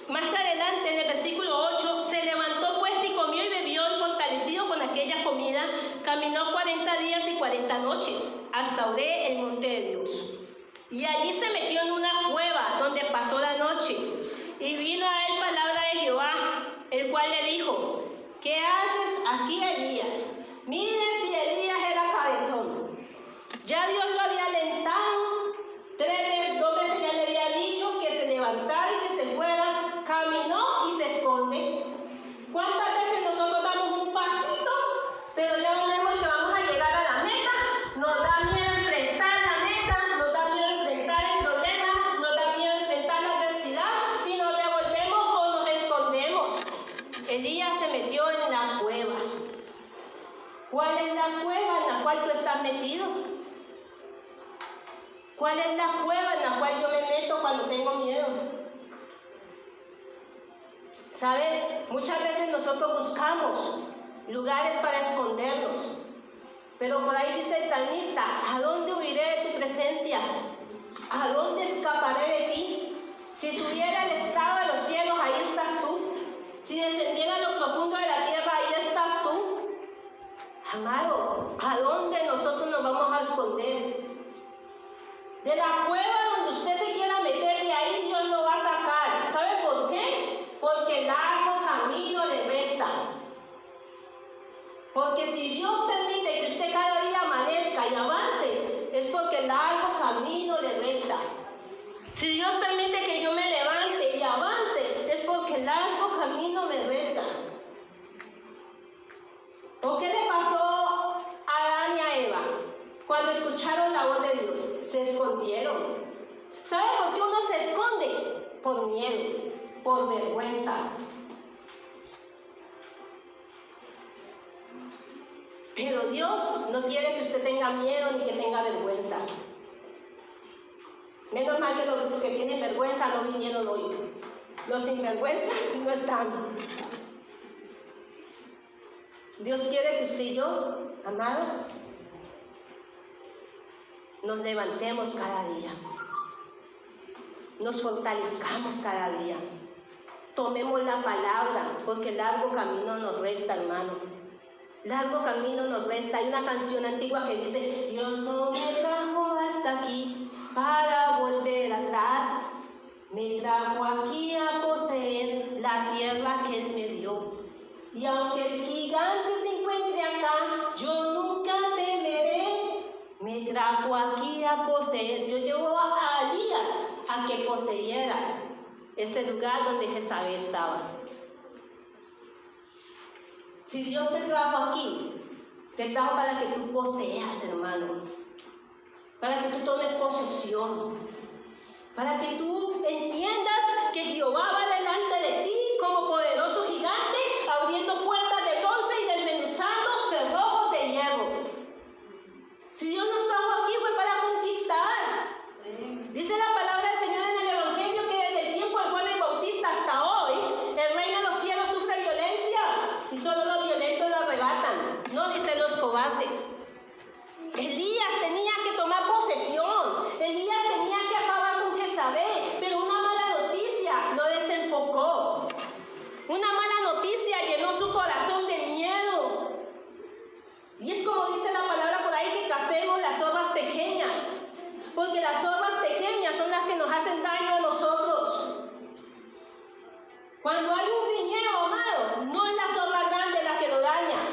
más adelante en el versículo 8: se levantó pues y comió y bebió, y fortalecido con aquella comida, caminó 40 días y 40 noches hasta Oré, el monte de Dios. Y allí se metió en una cueva donde pasó la noche. Y vino a él palabra de Jehová, el cual le dijo: ¿qué haces aquí, Elías? Miren si Elías era cabezón. Ya Dios lo había alentado 2 veces, ya le había dicho que se levantara y que se fuera. Caminó y se esconde. ¿Cuántas veces nosotros damos un pasito, pero ya no vemos que vamos a llegar a la meta? Nos da miedo enfrentar la meta, nos da miedo enfrentar el problema, nos da miedo enfrentar la adversidad y nos devolvemos o nos escondemos. Elías se metió en la cueva. ¿Cuál es la cueva en la cual tú estás metido? ¿Cuál es la cueva en la cual yo me meto cuando tengo miedo? ¿Sabes? Muchas veces nosotros buscamos lugares para escondernos. Pero por ahí dice el salmista: ¿a dónde huiré de tu presencia? ¿A dónde escaparé de ti? Si subiera al estado de los cielos, ahí estás tú. Si descendiera a lo profundo de la tierra, ahí estás tú. Amado, ¿a dónde nosotros nos vamos a esconder? De la cueva donde usted se quiera meter, de ahí Dios lo va a sacar. ¿Sabe por qué? Porque largo camino le resta. Porque si Dios permite que usted cada día amanezca y avance, es porque largo camino le resta. Si Dios permite que yo me levante y avance, es porque largo camino me resta. ¿O qué le pasó a Adán y a Eva cuando escucharon la voz de Dios? Se escondieron. ¿Sabe por qué uno se esconde? Por miedo, por vergüenza. Pero Pero Dios no quiere que usted tenga miedo ni que tenga vergüenza. Menos mal que los que tienen vergüenza no vinieron hoy. Los sinvergüenzas no están. Dios quiere que usted y yo, amados, nos levantemos cada día. Nos fortalezcamos cada día. Tomemos la palabra, porque largo camino nos resta, hermano. Largo camino nos resta. Hay una canción antigua que dice: Dios no me trajo hasta aquí para volver atrás. Me trajo aquí a poseer la tierra que Él me dio. Y aunque el gigante se encuentre acá, yo nunca temeré. Me trajo aquí a poseer. Dios llevó a Elías a que poseyera ese lugar donde Jezabel estaba. Si Dios te trajo aquí, te trajo para que tú poseas, hermano. Para que tú tomes posesión. Para que tú entiendas que Jehová va delante de ti como poderoso gigante, abriendo puertas de bronce y desmenuzando cerrojos de hierro. Si Dios nos trajo aquí fue para conquistar. Dice la palabra del Señor en el Evangelio que desde el tiempo de Juan el Bautista hasta hoy, el reino de los cielos sufre violencia y solo los violentos lo arrebatan. No dicen los cobardes. Elías tenía que tomar posesión. Elías tenía que acabar con Jezabel, pero una mala noticia lo desenfocó. Una mala noticia llenó su corazón de miedo. Y es como dice la palabra por ahí, que cacemos las zorras pequeñas, porque las zorras pequeñas son las que nos hacen daño a nosotros. Cuando hay un viñedo, amado, no es la zorra grande la que lo daña.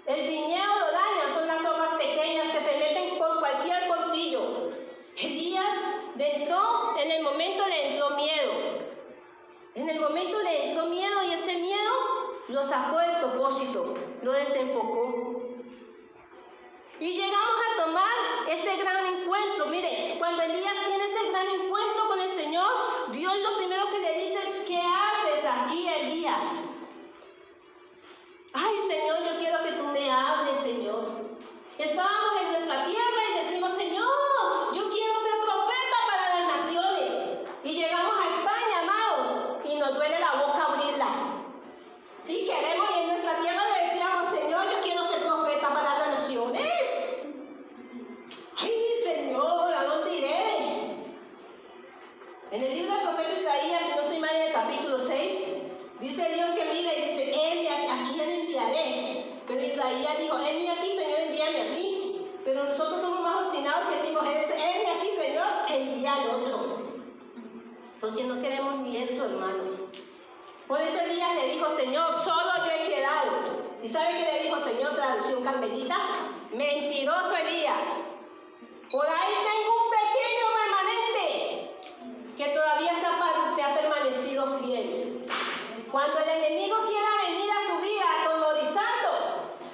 El viñedo lo dañan, son las zorras pequeñas que se meten por cualquier portillo. Elías en el momento le entró miedo. En el momento le entró miedo y ese miedo lo sacó del propósito, lo desenfocó. Y llegamos a tomar ese gran encuentro. Mire, cuando Elías tiene ese gran encuentro con el Señor, Dios lo primero que le dice es: ¿qué haces aquí, Elías? Ay, Señor, yo quiero que tú me hables, Señor. Estábamos en nuestra tierra y decimos: Señor, yo quiero ser profeta para las naciones. Y llegamos a España, amados, y nos duele la boca abrirla. Y queremos, y en nuestra tierra le decíamos: Señor, yo quiero ser profeta para las naciones. Ay, Señor, ¿a dónde iré? En el libro del profeta Isaías, si no estoy mal, en el capítulo 6, dice Dios que mira y dice: ¿a quién enviaré? Pero Isaías dijo: envíame aquí, Señor, envíame a mí. Pero nosotros somos más obstinados que decimos: envíame aquí, Señor, envía al otro. Porque no queremos ni eso, hermano. Por eso Elías le dijo: Señor, solo yo he quedado. ¿Y sabe qué le dijo, Señor? Traducción carmelita: mentiroso Elías. Por ahí tengo un pequeño remanente que todavía se ha permanecido fiel. Cuando el enemigo quiera venir a su vida atemorizando,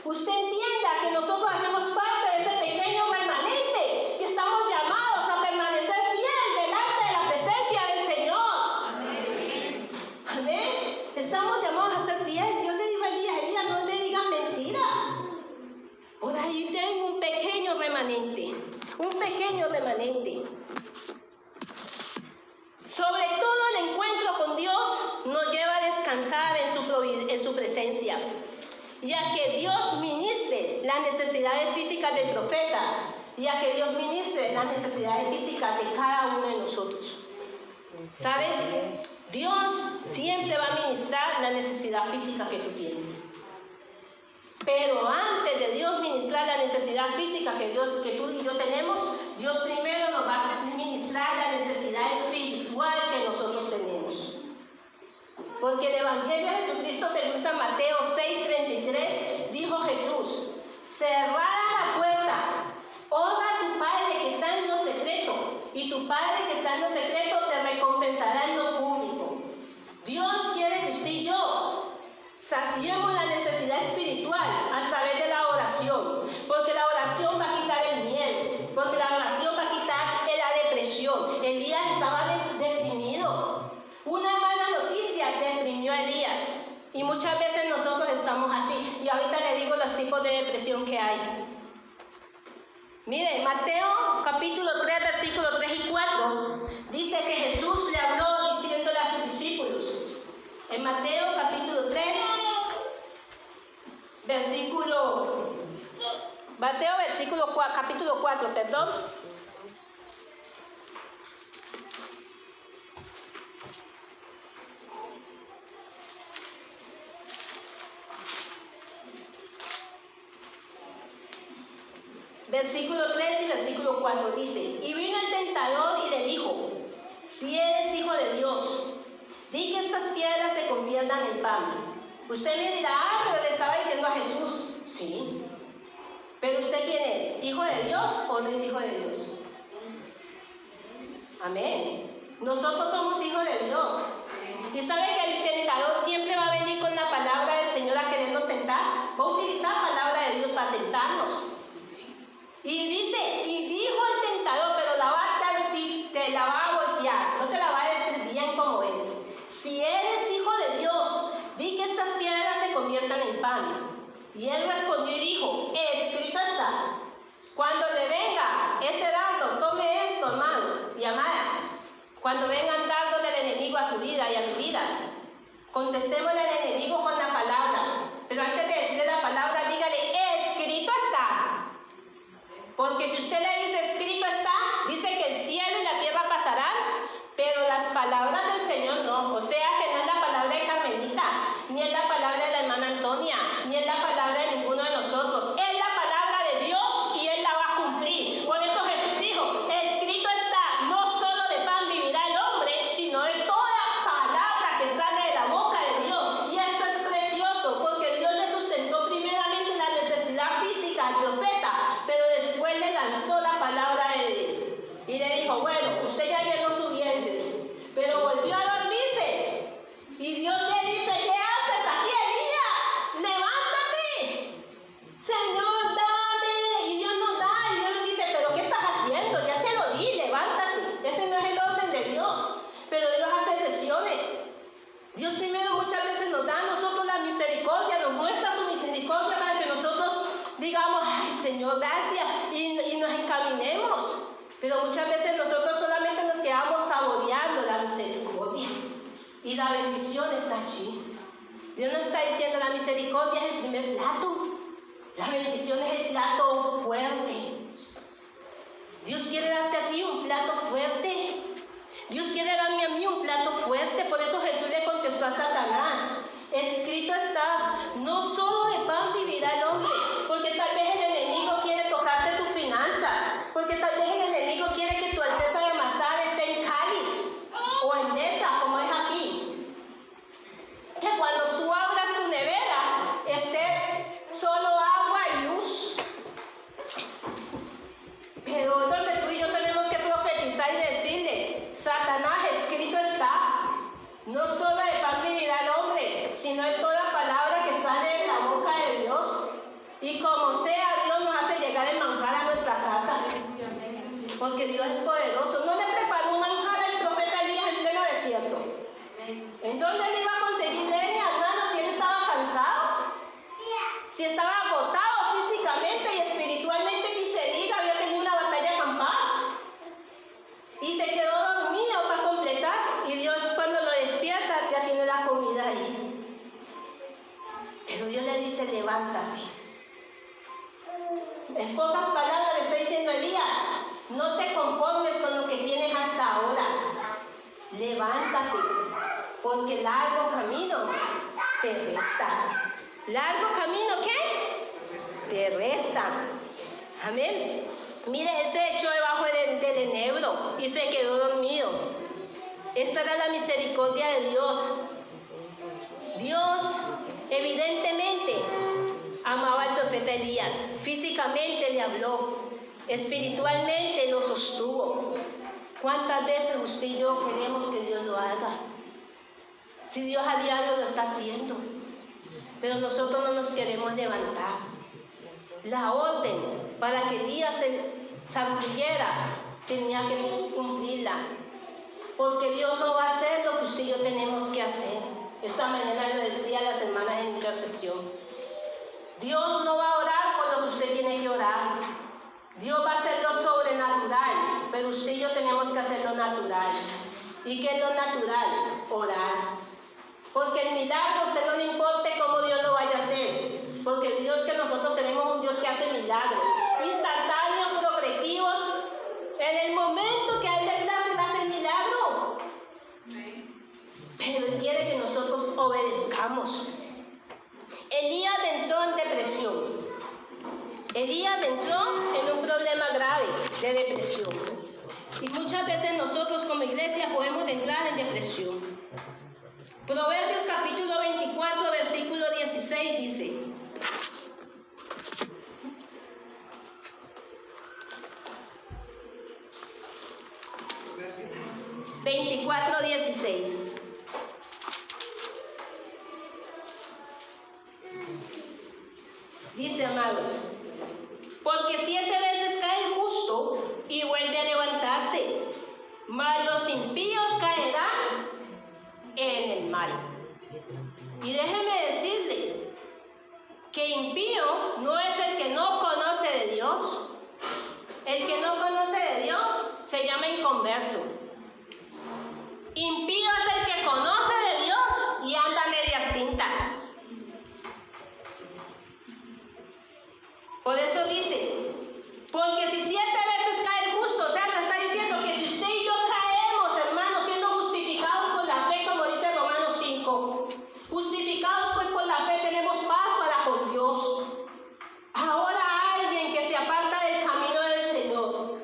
usted entienda que nosotros hacemos parte de ese pequeño remanente, que estamos llamados a permanecer fiel delante de la presencia del Señor. Amén. Amén. Estamos llamados a ser fieles. Dios le dijo a Elías: no me digas mentiras. Por ahí tengo un pequeño remanente. Un pequeño remanente. Sobre todo el encuentro con Dios nos lleva a descansar en su presencia, y a que Dios ministre las necesidades físicas del profeta, y a que Dios ministre las necesidades físicas de cada uno de nosotros. ¿Sabes? Dios siempre va a ministrar la necesidad física que tú tienes. Pero antes de Dios ministrar la necesidad física que tú y yo tenemos, Dios primero nos va a ministrar la necesidad espiritual que nosotros tenemos. Porque el Evangelio de Jesucristo, según San Mateo 6:33, dijo Jesús: cerrada la puerta, honra a tu Padre que está en lo secreto, y tu Padre que está en lo secreto te recompensará en lo público. Dios quiere que usted y yo saciemos la necesidad espiritual a través de la oración, porque la oración va a quitar el miedo, porque la oración va a quitar la depresión. Elías estaba deprimido. Una mala noticia deprimió a Elías. Y muchas veces nosotros estamos así. Y ahorita le digo los tipos de depresión que hay. Mire, Mateo capítulo 3, versículos 3 y 4, dice que Jesús le habló diciéndole a sus discípulos. En Mateo capítulo 3, capítulo 4, perdón. Versículo 3 y versículo 4 dice: y vino el tentador y le dijo: si eres hijo de Dios, di que estas piedras se conviertan en pan. Usted me dirá: pero le estaba diciendo a Jesús. Sí. Pero usted, ¿quién es? ¿Hijo de Dios o no es hijo de Dios? Amén. Nosotros somos hijos de Dios. ¿Y sabe que el tentador siempre va a venir con la palabra del Señor a querernos tentar? Va a utilizar la palabra de Dios para tentarnos. Y dice, y dijo el tentador, pero te la va a voltear, no te la va a decir bien como es. Si eres hijo de Dios, di que estas piedras se conviertan en pan. Y él respondió y dijo: escrito está, cuando le venga ese dardo, tome esto, hermano y amada. Cuando vengan dardos del enemigo a su vida y a mi vida, contestemos al enemigo con la palabra. Pero antes de decirle la palabra, dígale: escrito está. Porque si usted le dice escrito está, dice que el cielo y la tierra pasarán, pero las palabras del Señor no. O sea que no es la palabra de Carmelita, ni es la palabra de la hermana Antonia, ni es la palabra de ninguno de nosotros. Es la palabra de Dios y Él la va a cumplir. Por eso Jesús dijo: escrito está, no solo de pan vivirá el hombre, sino de toda palabra que sale de la boca de Dios. Y esto es precioso, porque Dios le sustentó primeramente la necesidad física al profeta, pero después le lanzó la palabra de Dios. Y le dijo: bueno, usted ya llenó su vientre, pero volvió a dormirse. Y Dios le dice: ¿qué haces aquí, Elías? Levántate. Señor, dame. Y Dios nos da. Y Dios nos dice: pero ¿qué estás haciendo? Ya te lo di, levántate. Ese no es el orden de Dios. Pero Dios hace excepciones. Dios primero muchas veces nos da a nosotros la misericordia, nos muestra su misericordia para que nosotros digamos: ay, Señor, gracias, y nos encaminemos. Pero muchas veces nosotros solamente nos quedamos saboreando la misericordia. Y la bendición está allí. Dios nos está diciendo: la misericordia es el primer plato. La bendición es el plato fuerte. Dios quiere darte a ti un plato fuerte. Dios quiere darme a mí un plato fuerte. Por eso Jesús le contestó a Satanás: escrito está, no solo de pan vivirá el hombre. Porque tal vez el enemigo quiere tocarte tus finanzas. Porque tal vez el enemigo quiere que tu Alteza de Masada esté en Cali o en Nesa, como es aquí. Que cuando tú abras tu nevera esté solo agua y luz. Pero es donde tú y yo tenemos que profetizar y decirle: Satanás, escrito está, no solo de pan vivirá el hombre, sino de toda palabra que sale de la boca de Dios. Y como sea, Dios nos hace llegar el manjar a nuestra casa. Porque Dios es poderoso. No le preparó un manjar al profeta Elías en pleno desierto. ¿En dónde le iba a conseguir leña, hermano, si él estaba cansado? Si estaba agotado físicamente y espiritualmente, ni se diga, había tenido una batalla con paz. Y se quedó dormido para completar. Y Dios, cuando lo despierta, ya tiene la comida ahí. Pero Dios le dice: levántate. En pocas palabras le está diciendo a Elías: no te conformes con lo que tienes hasta ahora. Levántate, porque largo camino te resta. ¿Largo camino qué? Te resta. Amén. Mire, él se echó debajo del enebro y se quedó dormido. Esta era la misericordia de Dios. Dios evidentemente amaba al profeta Elías. Físicamente le habló, espiritualmente lo sostuvo. ¿Cuántas veces usted y yo queremos que Dios lo haga? Si Dios a diario lo está haciendo, pero nosotros no nos queremos levantar. La orden para que Elías se zambullera tenía que cumplirla, porque Dios no va a hacer lo que usted y yo tenemos que hacer. Esta mañana lo decía a las hermanas en intercesión. Dios no va a orar por lo que usted tiene que orar. Dios va a hacer lo sobrenatural, pero usted y yo tenemos que hacer lo natural. ¿Y qué es lo natural? Orar. Porque el milagro a usted no le importe cómo Dios lo vaya a hacer. Porque el Dios que nosotros tenemos es un Dios que hace milagros. Instantáneos, progresivos. En el momento que a Él le place, Él hace el milagro. Pero Él quiere que nosotros obedezcamos. Elías entró en depresión. Elías entró en un problema grave de depresión. Y muchas veces nosotros como iglesia podemos entrar en depresión. Proverbios capítulo 24, versículo 16 dice: dice, amados, porque 7 veces cae el justo y vuelve a levantarse, mas los impíos caerán en el mal. Y déjeme decirle que impío no es el que no conoce de Dios. El que no conoce de Dios se llama inconverso. Impío es el que conoce de Dios y anda a medias tintas. Por eso dice, porque si 7 veces cae el justo, o sea, nos está diciendo que si usted y yo caemos, hermanos, siendo justificados por la fe, como dice Romanos 5, justificados pues por la fe tenemos paz para con Dios. Ahora alguien que se aparta del camino del Señor.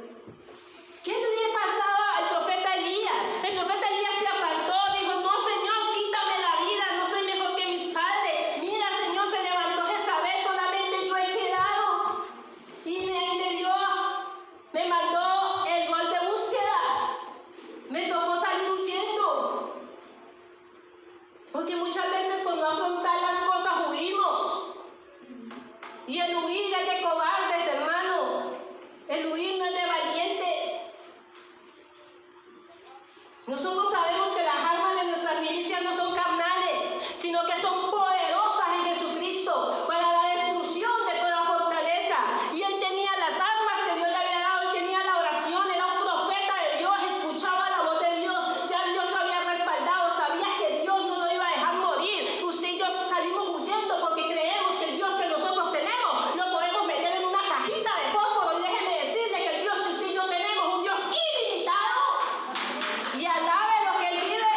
¿Qué le pasaba al profeta Elías? El profeta Elías se apartó, dijo, no Señor, quítame la vida, no soy mejor que mis padres. Mira Señor, se levantó Jezabel, solamente yo he quedado. Y me mandó el gol de búsqueda. Me tocó salir huyendo. Porque muchas veces por no afrontar las cosas huimos. Y el huir es de cobardes, hermano. El huir no es de valientes. Nosotros sabemos que las armas de nuestras milicias no son carnales, sino que son poderosas en Jesucristo para la destrucción de toda fortaleza. Y él tenía las armas que Dios le había dado, él tenía la oración, era un profeta de Dios, escuchaba la voz de Dios, ya Dios lo había respaldado, sabía que Dios no lo iba a dejar morir. Usted y yo salimos huyendo porque creemos que el Dios que nosotros tenemos lo podemos meter en una cajita de fósforo. Y déjeme decirle que el Dios que usted y yo tenemos es un Dios ilimitado. Y alabe lo que Él vive.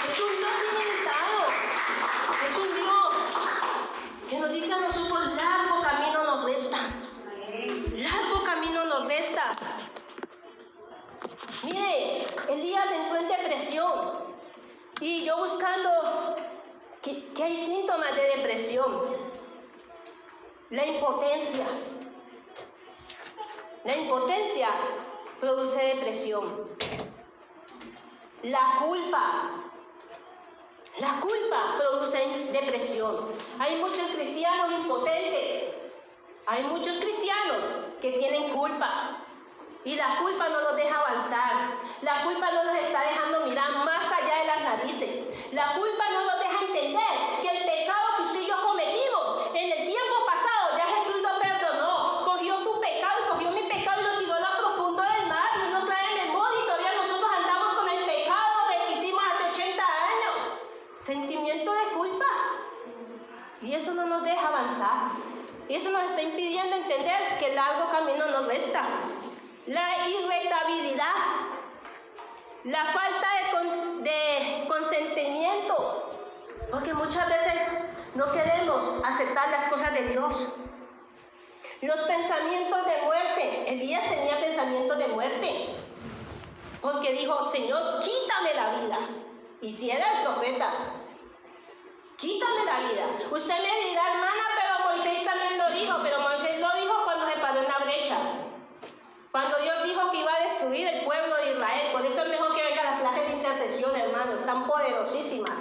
Es un Dios ilimitado. Es un Dios que nos dice a nosotros, largo camino nos resta. Largo camino nos resta. Mire, Elías entró en depresión. Y yo buscando ¿qué hay síntomas de depresión? La impotencia. La impotencia produce depresión. La culpa produce depresión. Hay muchos cristianos impotentes. Hay muchos cristianos que tienen culpa. Y la culpa no los deja avanzar. La culpa no los está dejando mirar más allá de las narices. La culpa no los deja entender que el pecado que usted y yo cometimos en el tiempo pasado, ya Jesús lo perdonó. Cogió tu pecado y cogió mi pecado y lo tiró a lo profundo del mar. Y no trae memoria y todavía nosotros andamos con el pecado que hicimos hace 80 años. Sentimiento de culpa. Y eso no nos deja avanzar. Y eso nos está impidiendo entender que el largo camino nos resta. La irritabilidad, la falta de consentimiento, porque muchas veces no queremos aceptar las cosas de Dios. Los pensamientos de muerte. Elías tenía pensamientos de muerte, porque dijo, Señor, quítame la vida. Y si era el profeta, quítame la vida. Usted me dirá, hermana, pero Moisés también lo dijo, pero Moisés lo dijo cuando se paró en la brecha. Cuando Dios dijo que iba a destruir el pueblo de Israel. Por eso es mejor que vengan las clases de intercesión, hermanos, están poderosísimas.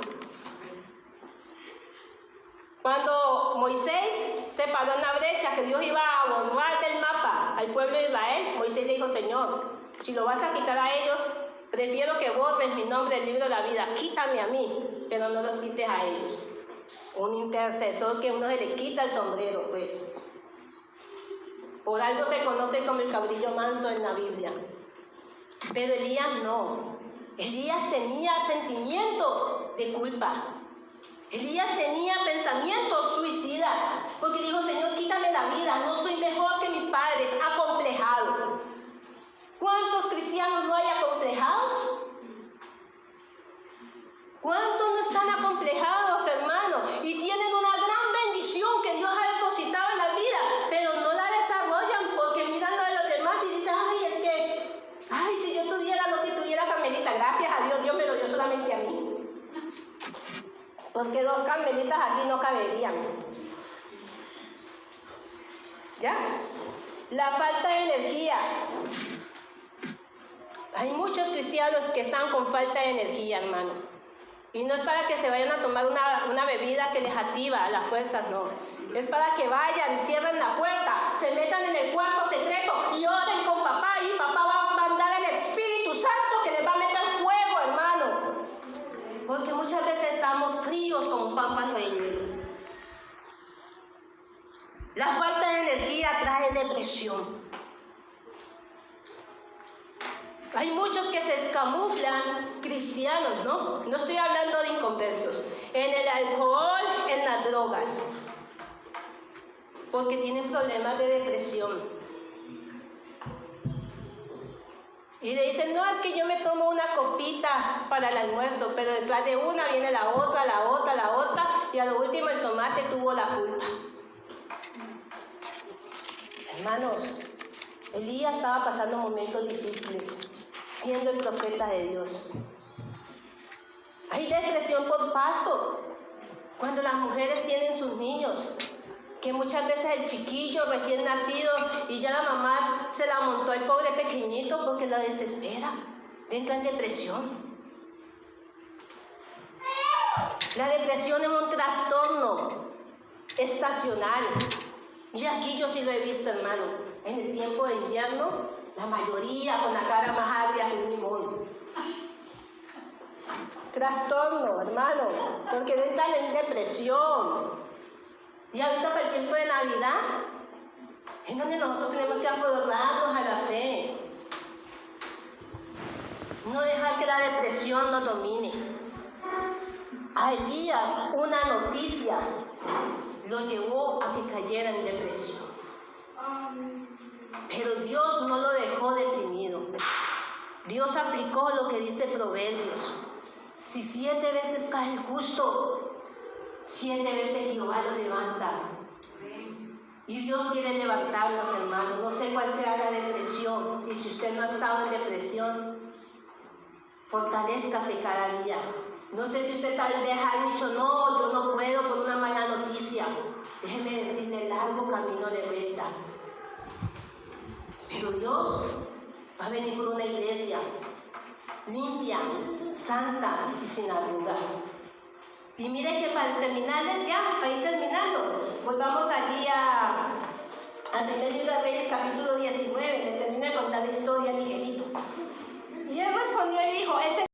Cuando Moisés se paró en la brecha, que Dios iba a borrar del mapa al pueblo de Israel, Moisés le dijo, Señor, si lo vas a quitar a ellos, prefiero que borres mi nombre del libro de la vida, quítame a mí. pero no los quites a ellos. Un intercesor que uno se le quita el sombrero, pues. Por algo se conoce como el cabrillo manso en la Biblia. Pero Elías no. Elías tenía sentimiento de culpa. Elías tenía pensamientos suicidas. Porque dijo, Señor, quítame la vida. No soy mejor que mis padres. Acomplejado. ¿Cuántos cristianos no hay acomplejados? ¿Cuántos no están acomplejados, hermano? Y tienen una gran bendición que Dios ha depositado en la vida, pero no la desarrollan porque miran lo de los demás y dicen, ay, si yo tuviera lo que tuviera Carmelita, gracias a Dios, Dios me lo dio solamente a mí. Porque 2 Carmelitas aquí no caberían. ¿Ya? La falta de energía. Hay muchos cristianos que están con falta de energía, hermano. Y no es para que se vayan a tomar una bebida que les activa las fuerzas, no. Es para que vayan, cierren la puerta, se metan en el cuarto secreto y oren con papá. Y papá va a mandar el Espíritu Santo que les va a meter fuego, hermano. Porque muchas veces estamos fríos como papas de hielo. La falta de energía trae depresión. Hay muchos que se escamuflan, cristianos, ¿no? No estoy hablando de inconversos. En el alcohol, en las drogas. Porque tienen problemas de depresión. Y le dicen, no, es que yo me tomo una copita para el almuerzo, pero detrás de una viene la otra, y a lo último el tomate tuvo la culpa. Hermanos, Elías estaba pasando momentos difíciles, siendo el profeta de Dios. Hay depresión por parto, cuando las mujeres tienen sus niños, que muchas veces el chiquillo recién nacido y ya la mamá se la montó el pobre pequeñito porque la desespera, entra en depresión. La depresión es un trastorno estacional, y aquí yo sí lo he visto, hermano, en el tiempo de invierno, la mayoría con la cara más agria que un limón. Trastorno, hermano, porque entran en depresión. Y ahorita para el tiempo de Navidad, es donde nosotros tenemos que aferrarnos a la fe. No dejar que la depresión nos domine. A Elías una noticia lo llevó a que cayera en depresión. Pero Dios no lo dejó deprimido. Dios aplicó lo que dice Proverbios. Si 7 veces cae el justo, 7 veces Jehová lo levanta. Y Dios quiere levantarnos, hermanos. No sé cuál sea la depresión. Y si usted no ha estado en depresión, fortalézcase cada día. No sé si usted tal vez ha dicho, no, yo no puedo por una mala noticia. Déjeme decirle, largo camino le resta. Pero Dios va a venir por una iglesia limpia, santa y sin arruga. Y mire que para terminar, para ir terminando, volvamos allí al primer libro de Reyes, capítulo 19, le termino de contar la historia a Miguelito. Y él respondió y dijo, ese